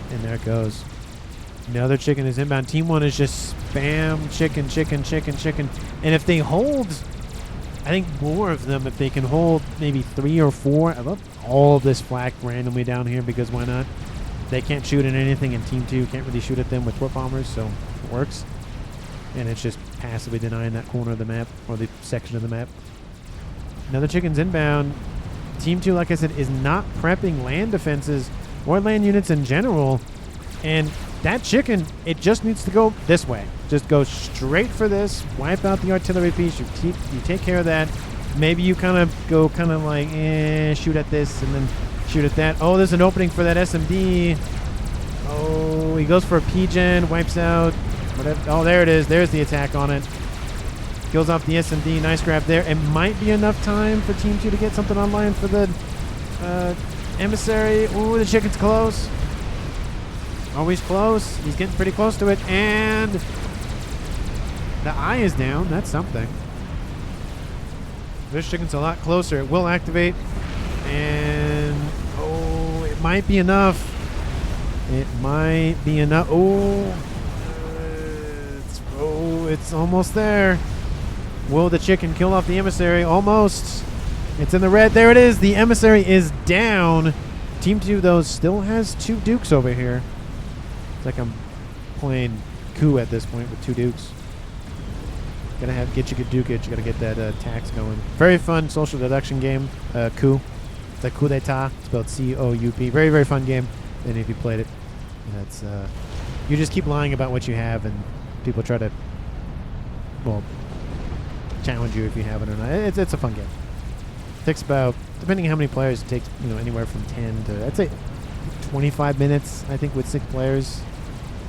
And there it goes. Another chicken is inbound. Team 1 is just spam chicken. And if they hold, I think more of them, if they can hold maybe 3 or 4, I love all of this flak randomly down here because why not? They can't shoot at anything, and Team 2 can't really shoot at them with foot bombers, so it works. And it's just passively denying that corner of the map, or the section of the map. Another chicken's inbound. Team 2, like I said, is not prepping land defenses or land units in general. And that chicken, it just needs to go this way. Just go straight for this. Wipe out the artillery piece. You take care of that. Maybe you kind of go like, shoot at this and then shoot at that. Oh, there's an opening for that SMD. Oh, he goes for a P-gen. Wipes out. Whatever. Oh, there it is. There's the attack on it. Kills off the SMD. Nice grab there. It might be enough time for Team 2 to get something online for the emissary. Ooh, the chicken's close. Always close. He's getting pretty close to it. And the eye is down. That's something. This chicken's a lot closer. It will activate. And, oh, it might be enough. It might be enough. It's almost there. Will the chicken kill off the emissary? Almost. It's in the red. There it is. The emissary is down. Team 2, though, still has 2 Dukes over here. It's like I'm playing coup at this point with 2 Dukes. Gotta get you good dukage. You gotta get that tax going. Very fun social deduction game. Coup. It's like coup d'etat. Spelled C-O-U-P. Very, very fun game. And if you played it, that's you just keep lying about what you have, and people try to, well, challenge you if you have it or not. It's a fun game. It takes about, depending on how many players, it takes anywhere from 10 to, I'd say 25 minutes. I think with 6 players,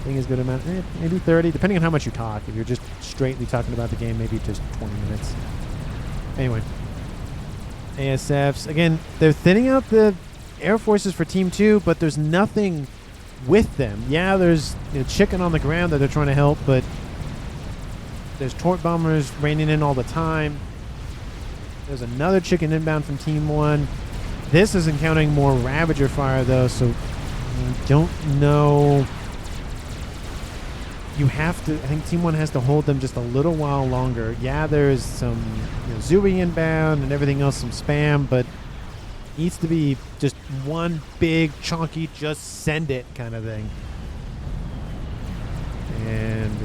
I think is a good amount. Maybe 30, depending on how much you talk. If you're just straightly talking about the game, maybe just 20 minutes. Anyway, ASFs again. They're thinning out the air forces for Team 2, but there's nothing with them. Yeah, there's chicken on the ground that they're trying to help, but there's torp bombers raining in all the time. There's another chicken inbound from Team 1. This is encountering more Ravager fire, though, so I don't know. You have to, I think Team 1 has to hold them just a little while longer. Yeah, there's some Zooey inbound and everything else, some spam, but needs to be just one big, chunky, just send it kind of thing. And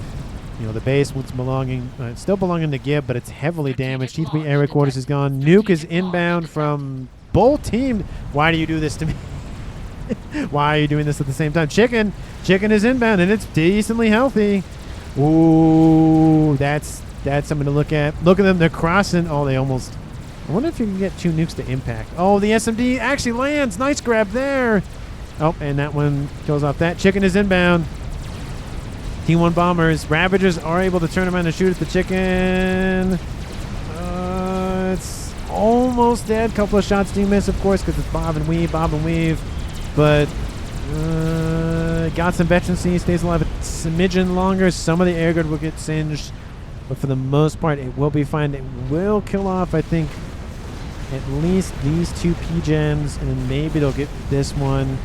the base, what's belonging, still belonging to Gib, but it's heavily damaged. T3 area quarters is gone. Nuke is inbound from both teams. Why do you do this to me? Why are you doing this at the same time? Chicken is inbound, and it's decently healthy. Ooh, that's something to look at. Look at them. They're crossing. Oh, they almost. I wonder if you can get 2 nukes to impact. Oh, the SMD actually lands. Nice grab there. Oh, and that one kills off that. Chicken is inbound. Team 1 bombers. Ravagers are able to turn around and shoot at the chicken. It's almost dead. Couple of shots do miss, of course, because it's bob and weave. But got some veterancy. Stays alive a smidgen longer. Some of the air guard will get singed. But for the most part, it will be fine. It will kill off, I think, at least these 2 P-gens. And then maybe they'll get this one.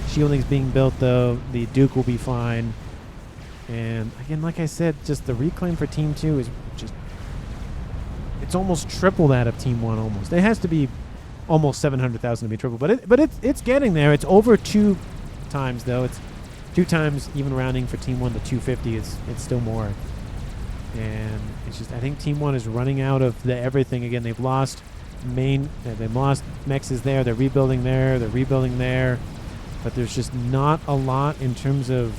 Shielding's being built, though. The Duke will be fine. And again, like I said, just the reclaim for Team 2 is just... It's almost triple that of Team 1, almost. It has to be almost 700,000 to be triple. But it's getting there. It's over 2 times, though. It's 2 times, even rounding for Team 1 to 250. It's still more. And it's just, I think Team 1 is running out of the everything. Again, they've lost they've lost mexes there. They're rebuilding there. They're rebuilding there. But there's just not a lot in terms of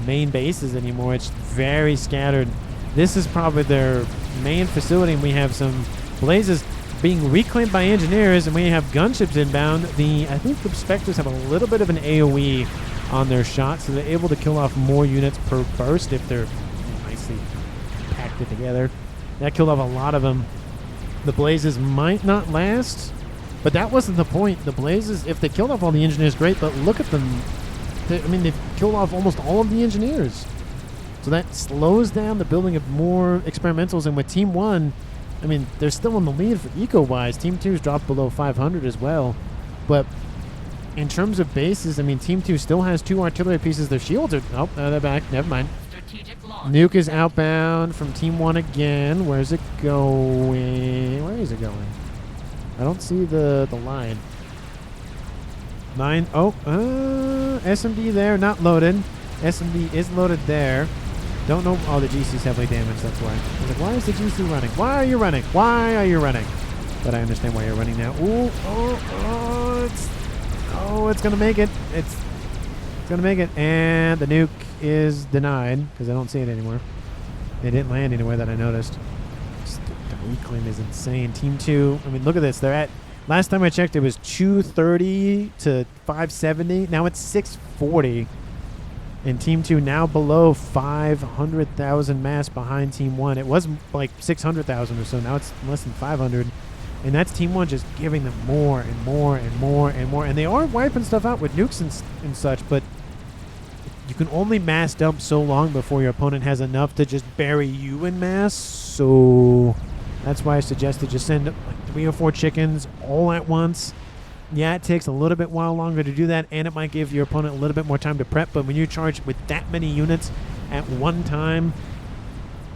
main bases anymore. It's very scattered. This is probably their main facility, and we have some blazes being reclaimed by engineers, and we have gunships inbound. I think the Spectres have a little bit of an AoE on their shot, so they're able to kill off more units per burst if they're nicely packed it together. That killed off a lot of them. The blazes might not last, but that wasn't the point. The blazes, if they killed off all the engineers, great, but look at them. They've killed off almost all of the engineers. So that slows down the building of more experimentals. And with Team 1, I mean, they're still in the lead for eco-wise. Team 2's dropped below 500 as well. But in terms of bases, I mean, Team 2 still has 2 artillery pieces. Their shields are... Oh, they're back. Never mind. Nuke is outbound from Team 1 again. Where's it going? Where is it going? I don't see the line. SMD there, not loaded. SMD is loaded there. Don't know. Oh, the GC's heavily damaged. That's why. I was like, why is the GC running? Why are you running? Why are you running? But I understand why you're running now. Ooh, it's gonna make it. It's gonna make it. And the nuke is denied because I don't see it anymore. It didn't land anywhere that I noticed. The reclaim is insane. Team 2. I mean, look at this. They're at. Last time I checked, it was 230 to 570. Now it's 640. And Team 2 now below 500,000 mass behind Team 1. It was like 600,000 or so. Now it's less than 500. And that's Team 1 just giving them more and more and more and more. And they are wiping stuff out with nukes and such, but you can only mass dump so long before your opponent has enough to just bury you in mass. So that's why I suggested just send like 3 or 4 chickens all at once. Yeah, it takes a little bit while longer to do that, and it might give your opponent a little bit more time to prep, but when you charge with that many units at one time,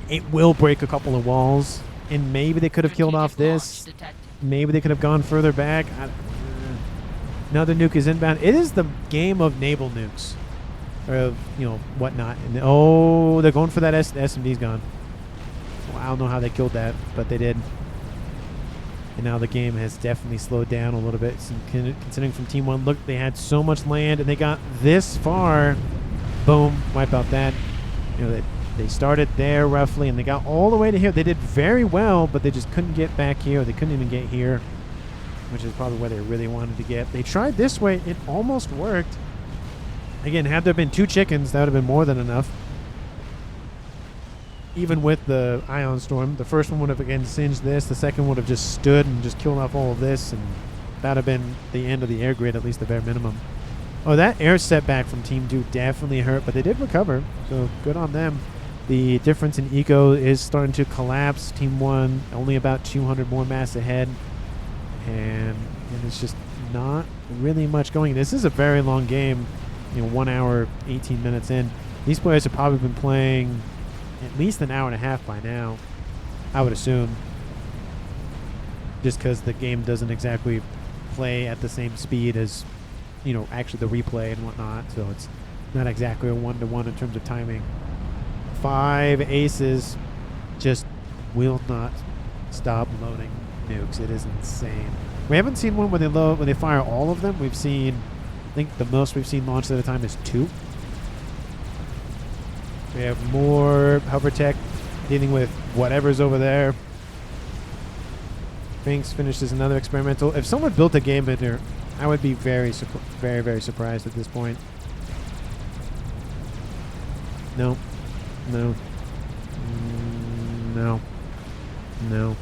it will break a couple of walls, and maybe they could have killed off this. Maybe they could have gone further back. Another nuke is inbound. It is the game of naval nukes, or, whatnot. And oh, they're going for that. SMD's gone. Well, I don't know how they killed that, but they did. And now the game has definitely slowed down a little bit, considering from Team 1. Look, they had so much land, and they got this far. Boom, wipe out that. They started there roughly, and they got all the way to here. They did very well, but they just couldn't get back here. They couldn't even get here, which is probably where they really wanted to get. They tried this way. It almost worked. Again, had there been 2 chickens, that would have been more than enough. Even with the Ion Storm, the first one would have, again, singed this. The second would have just stood and just killed off all of this, and that would have been the end of the air grid, at least the bare minimum. Oh, that air setback from Team 2 definitely hurt, but they did recover, so good on them. The difference in eco is starting to collapse. Team 1 only about 200 more mass ahead, and it's just not really much going. This is a very long game, 1 hour, 18 minutes in. These players have probably been playing at least an hour and a half by now, I would assume, just because the game doesn't exactly play at the same speed as, actually the replay and whatnot, so it's not exactly a 1-to-1 in terms of timing. 5 aces just will not stop loading nukes. It is insane. We haven't seen one when they fire all of them. We've seen, I think the most we've seen launched at a time is 2. We have more hover tech dealing with whatever's over there. Finks finishes another experimental. If someone built a game ender I would be very, very surprised at this point. No. No. No. No.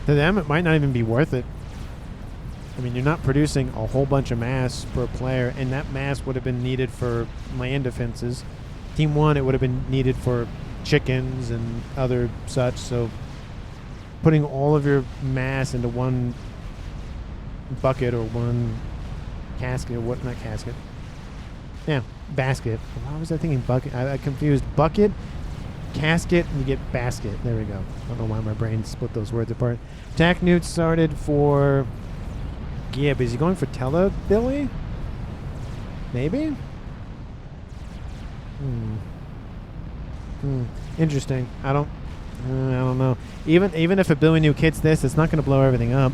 To them, it might not even be worth it. I mean, you're not producing a whole bunch of mass per player, and that mass would have been needed for land defenses. Team 1, it would have been needed for chickens and other such, so putting all of your mass into one bucket or one casket, or what, not casket. Yeah, basket. Why was I thinking bucket? I confused bucket, casket, and you get basket. There we go. I don't know why my brain split those words apart. Attack Newt started for Gib. Is he going for Telebilly? Maybe? Interesting. I don't know. Even if a Billy Nuke hits this, it's not going to blow everything up.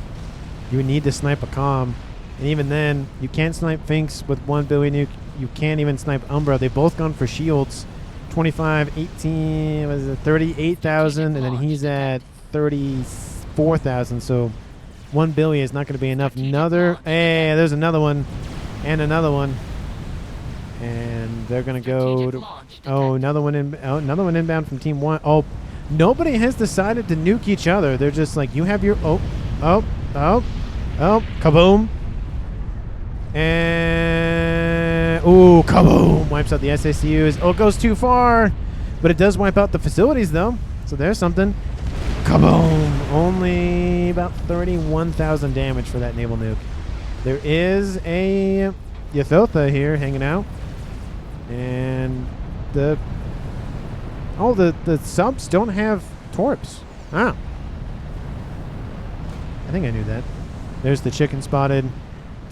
You would need to snipe a comm. And even then, you can't snipe Finks with one Billy Nuke. You can't even snipe Umbra. They've both gone for shields. 25, 18, what is it, 38,000, and then he's at 34,000. So one Billy is not going to be enough. Another, hey, there's another one, and another one, and they're going to go to, another one inbound from Team 1. Oh, nobody has decided to nuke each other. They're just like, you have your, kaboom. And kaboom! Wipes out the ACUs. Oh, it goes too far, but it does wipe out the facilities though. So there's something. Kaboom! Only about 31,000 damage for that naval nuke. There is a Yathotha here hanging out, and the subs don't have torps. Ah, I think I knew that. There's the chicken spotted.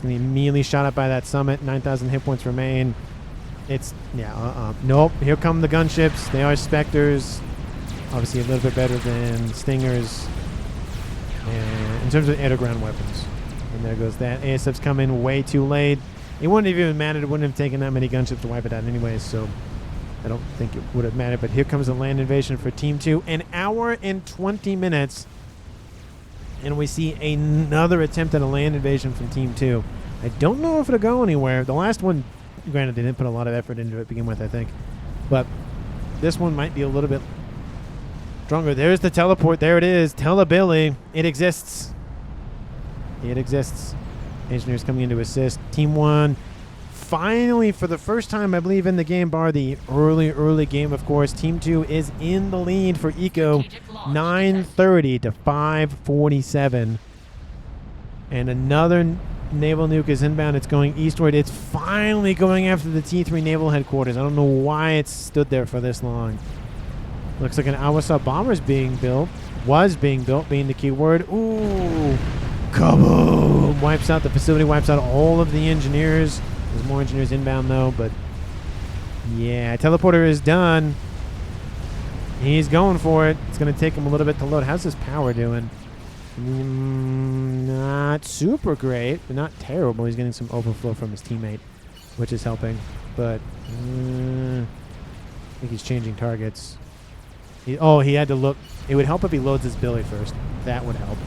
And he immediately shot up by that summit. 9,000 hit points remain. It's, nope. Here come the gunships. They are Spectres. Obviously a little bit better than Stingers. And in terms of air-to-ground weapons. And there goes that. ASF's come in way too late. It wouldn't have even mattered. It wouldn't have taken that many gunships to wipe it out anyways, so I don't think it would have mattered. But here comes the land invasion for Team 2. An hour and 20 minutes. And we see another attempt at a land invasion from Team 2. I don't know if it'll go anywhere. The last one, granted, they didn't put a lot of effort into it to begin with, I think. But this one might be a little bit stronger. There's the teleport. There it is. Telebilly. It exists. It exists. Engineers coming in to assist. Team 1, finally, for the first time, I believe, in the game, bar the early game, of course, Team 2 is in the lead for Eco. 930 to 547. And another naval nuke is inbound. It's going eastward. It's finally going after the T3 naval headquarters. I don't know why it stood there for this long. Looks like an Awasa bomber is being built. Was being built, being the key word. Ooh. Kaboom! Wipes out the facility, wipes out all of the engineers. There's more engineers inbound, though, but yeah, teleporter is done. He's going for it. It's going to take him a little bit to load. How's his power doing? Not super great, but not terrible. He's getting some overflow from his teammate, which is helping. But I think he's changing targets. He had to look. It would help if he loads his Billy first. That would help.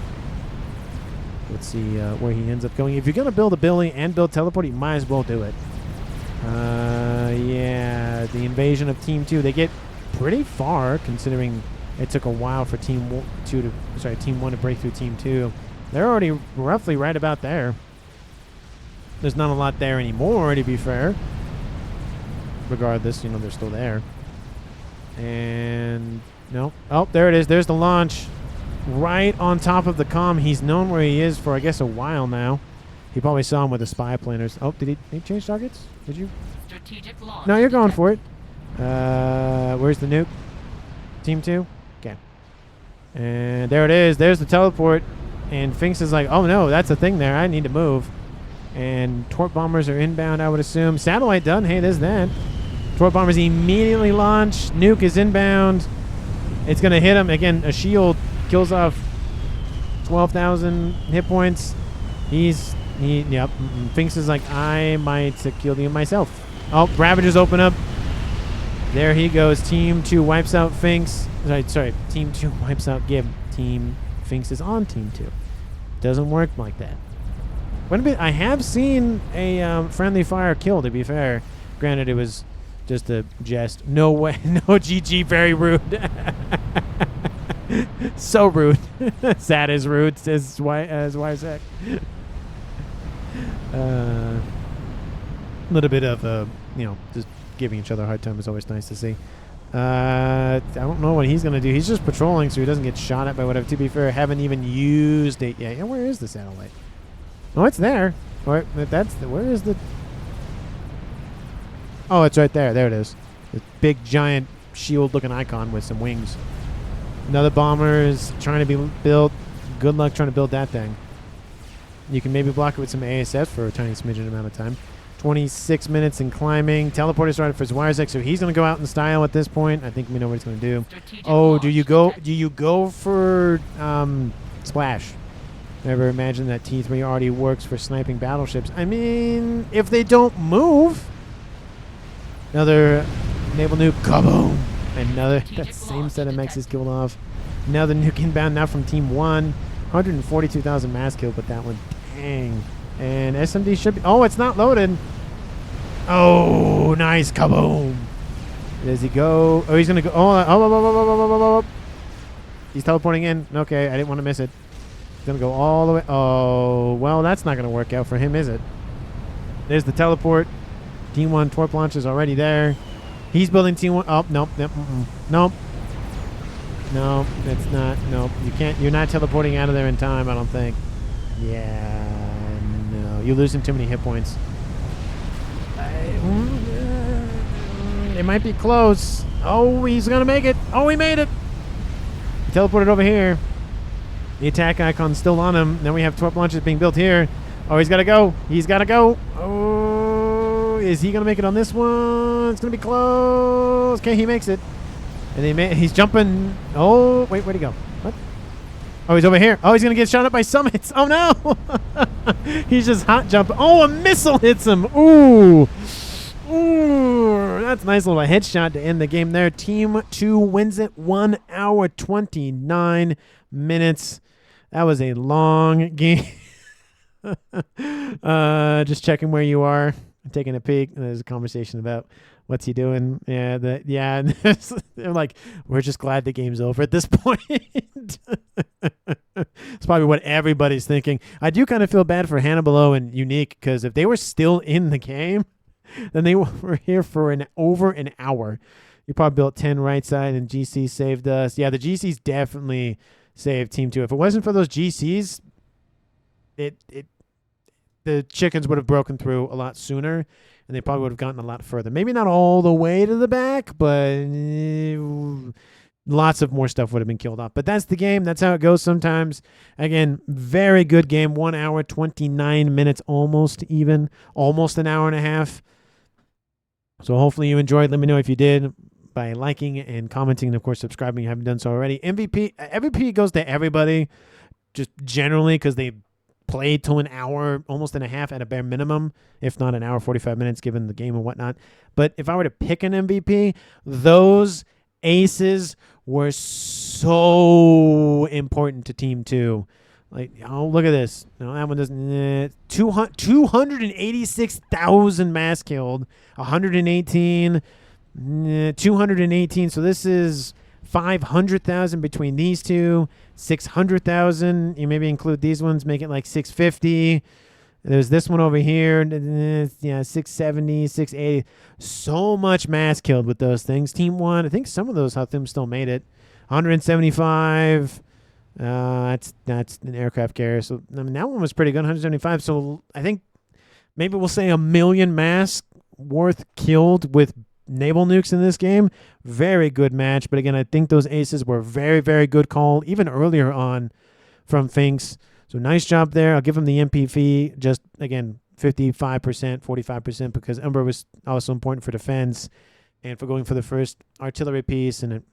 Let's see where he ends up going. If you're going to build a Billy and build teleport, you might as well do it. Yeah, the invasion of Team 2. They get pretty far, considering it took a while for Team 1 to break through Team 2. They're already roughly right about there. There's not a lot there anymore, to be fair. Regardless, they're still there. And no. Oh, there it is. There's the launch. Right on top of the comm. He's known where he is for, I guess, a while now. He probably saw him with the spy planners. Oh, did he change targets? Did you? No, you're going for it. Where's the nuke? Team 2? Okay. And there it is. There's the teleport. And Finks is like, oh no, that's a thing there. I need to move. And torp bombers are inbound, I would assume. Satellite done. Hey, there's that. Torp bombers immediately launch. Nuke is inbound. It's going to hit him. Again, a shield kills off 12,000 hit points. Yep. Finks is like, I might kill you myself. Oh, Ravagers open up. There he goes. Team 2 wipes out Finks. Sorry. Team 2 wipes out Gib. Team Finks is on Team 2. Doesn't work like that. I have seen a friendly fire kill, to be fair. Granted, it was just a jest. No way. No GG. Very rude. So rude. Sad is rude, says Wyzek. A little bit of, just giving each other a hard time is always nice to see. I don't know what he's going to do. He's just patrolling so he doesn't get shot at by whatever. To be fair, haven't even used it yet. Yeah, where is the satellite? Oh, it's there. Where is the... Oh, it's right there. There it is. This big, giant, shield-looking icon with some wings. Another bomber is trying to be built. Good luck trying to build that thing. You can maybe block it with some ASF for a tiny smidgen amount of time. 26 minutes in climbing. Teleporter started for his Wyzek, so he's going to go out in style at this point. I think we know what he's going to do. Oh, do you go for splash? Never imagined that T3 already works for sniping battleships. I mean, if they don't move. Another naval nuke. Kaboom! Another. That same set of mechs is killed off. Another nuke inbound now from Team 1. 142,000 mass kill, but that one, dang. And SMD should be... Oh, it's not loaded. Oh, nice. Kaboom. Does he go? Oh, he's going to go... Oh, he's teleporting in. Okay, I didn't want to miss it. He's going to go all the way... Oh, well, that's not going to work out for him, is it? There's the teleport. Team 1 torp launch is already there. He's building Team 1... Oh, nope. Nope. No, it's not. Nope. You can't... You're not teleporting out of there in time, I don't think. Yeah... You lose him too many hit points. It might be close. Oh, he's going to make it. Oh, he made it. He teleported over here. The attack icon's still on him. Then we have 12 launches being built here. Oh, he's got to go. He's got to go. Oh, is he going to make it on this one? It's going to be close. Okay, he makes it. And he's jumping. Oh, wait, where'd he go? What? Oh, he's over here. Oh, he's going to get shot up by summits. Oh, no. He's just hot jumping. Oh, a missile hits him. Ooh. Ooh. That's a nice little headshot to end the game there. Team 2 wins it. 1 hour, 29 minutes. That was a long game. Just checking where you are. Taking a peek. There's a conversation about what's he doing. Yeah, they're like, we're just glad the game's over at this point. It's probably what everybody's thinking. I do kind of feel bad for Hannibal and Unique, because if they were still in the game, then they were here for over an hour. You probably built 10 right side, and GC saved us. Yeah, the GCs definitely saved Team 2. If it wasn't for those GCs, the chickens would have broken through a lot sooner, and they probably would have gotten a lot further. Maybe not all the way to the back, but lots of more stuff would have been killed off. But that's the game. That's how it goes sometimes. Again, very good game. 1 hour, 29 minutes, almost even. Almost an hour and a half. So hopefully you enjoyed. Let me know if you did by liking and commenting, and, of course, subscribing if you haven't done so already. MVP goes to everybody, just generally, because they played till an hour, almost and a half at a bare minimum, if not an hour, 45 minutes, given the game and whatnot. But if I were to pick an MVP, those aces were so important to Team 2. Like, oh, look at this. No, that one doesn't. 286,000 mass killed, 118, 218. So this is 500,000 between these two. 600,000. You maybe include these ones, make it like 650. There's this one over here. Yeah, 670, 680. So much mass killed with those things. Team 1, I think some of those Hutham still made it. 175. That's an aircraft carrier. So I mean, that one was pretty good. 175. So I think maybe we'll say 1 million mass worth killed with naval nukes in this game. Very good match. But again, I think those aces were very, very good call, even earlier on from Finks. So nice job there. I'll give him the MPV. Just, again, 55%, 45%, because Umber was also important for defense and for going for the first artillery piece, and it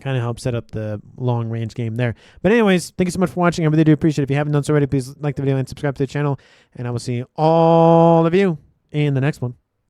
kind of helped set up the long-range game there. But anyways, thank you so much for watching. I really do appreciate it. If you haven't done so already, please like the video and subscribe to the channel, and I will see all of you in the next one.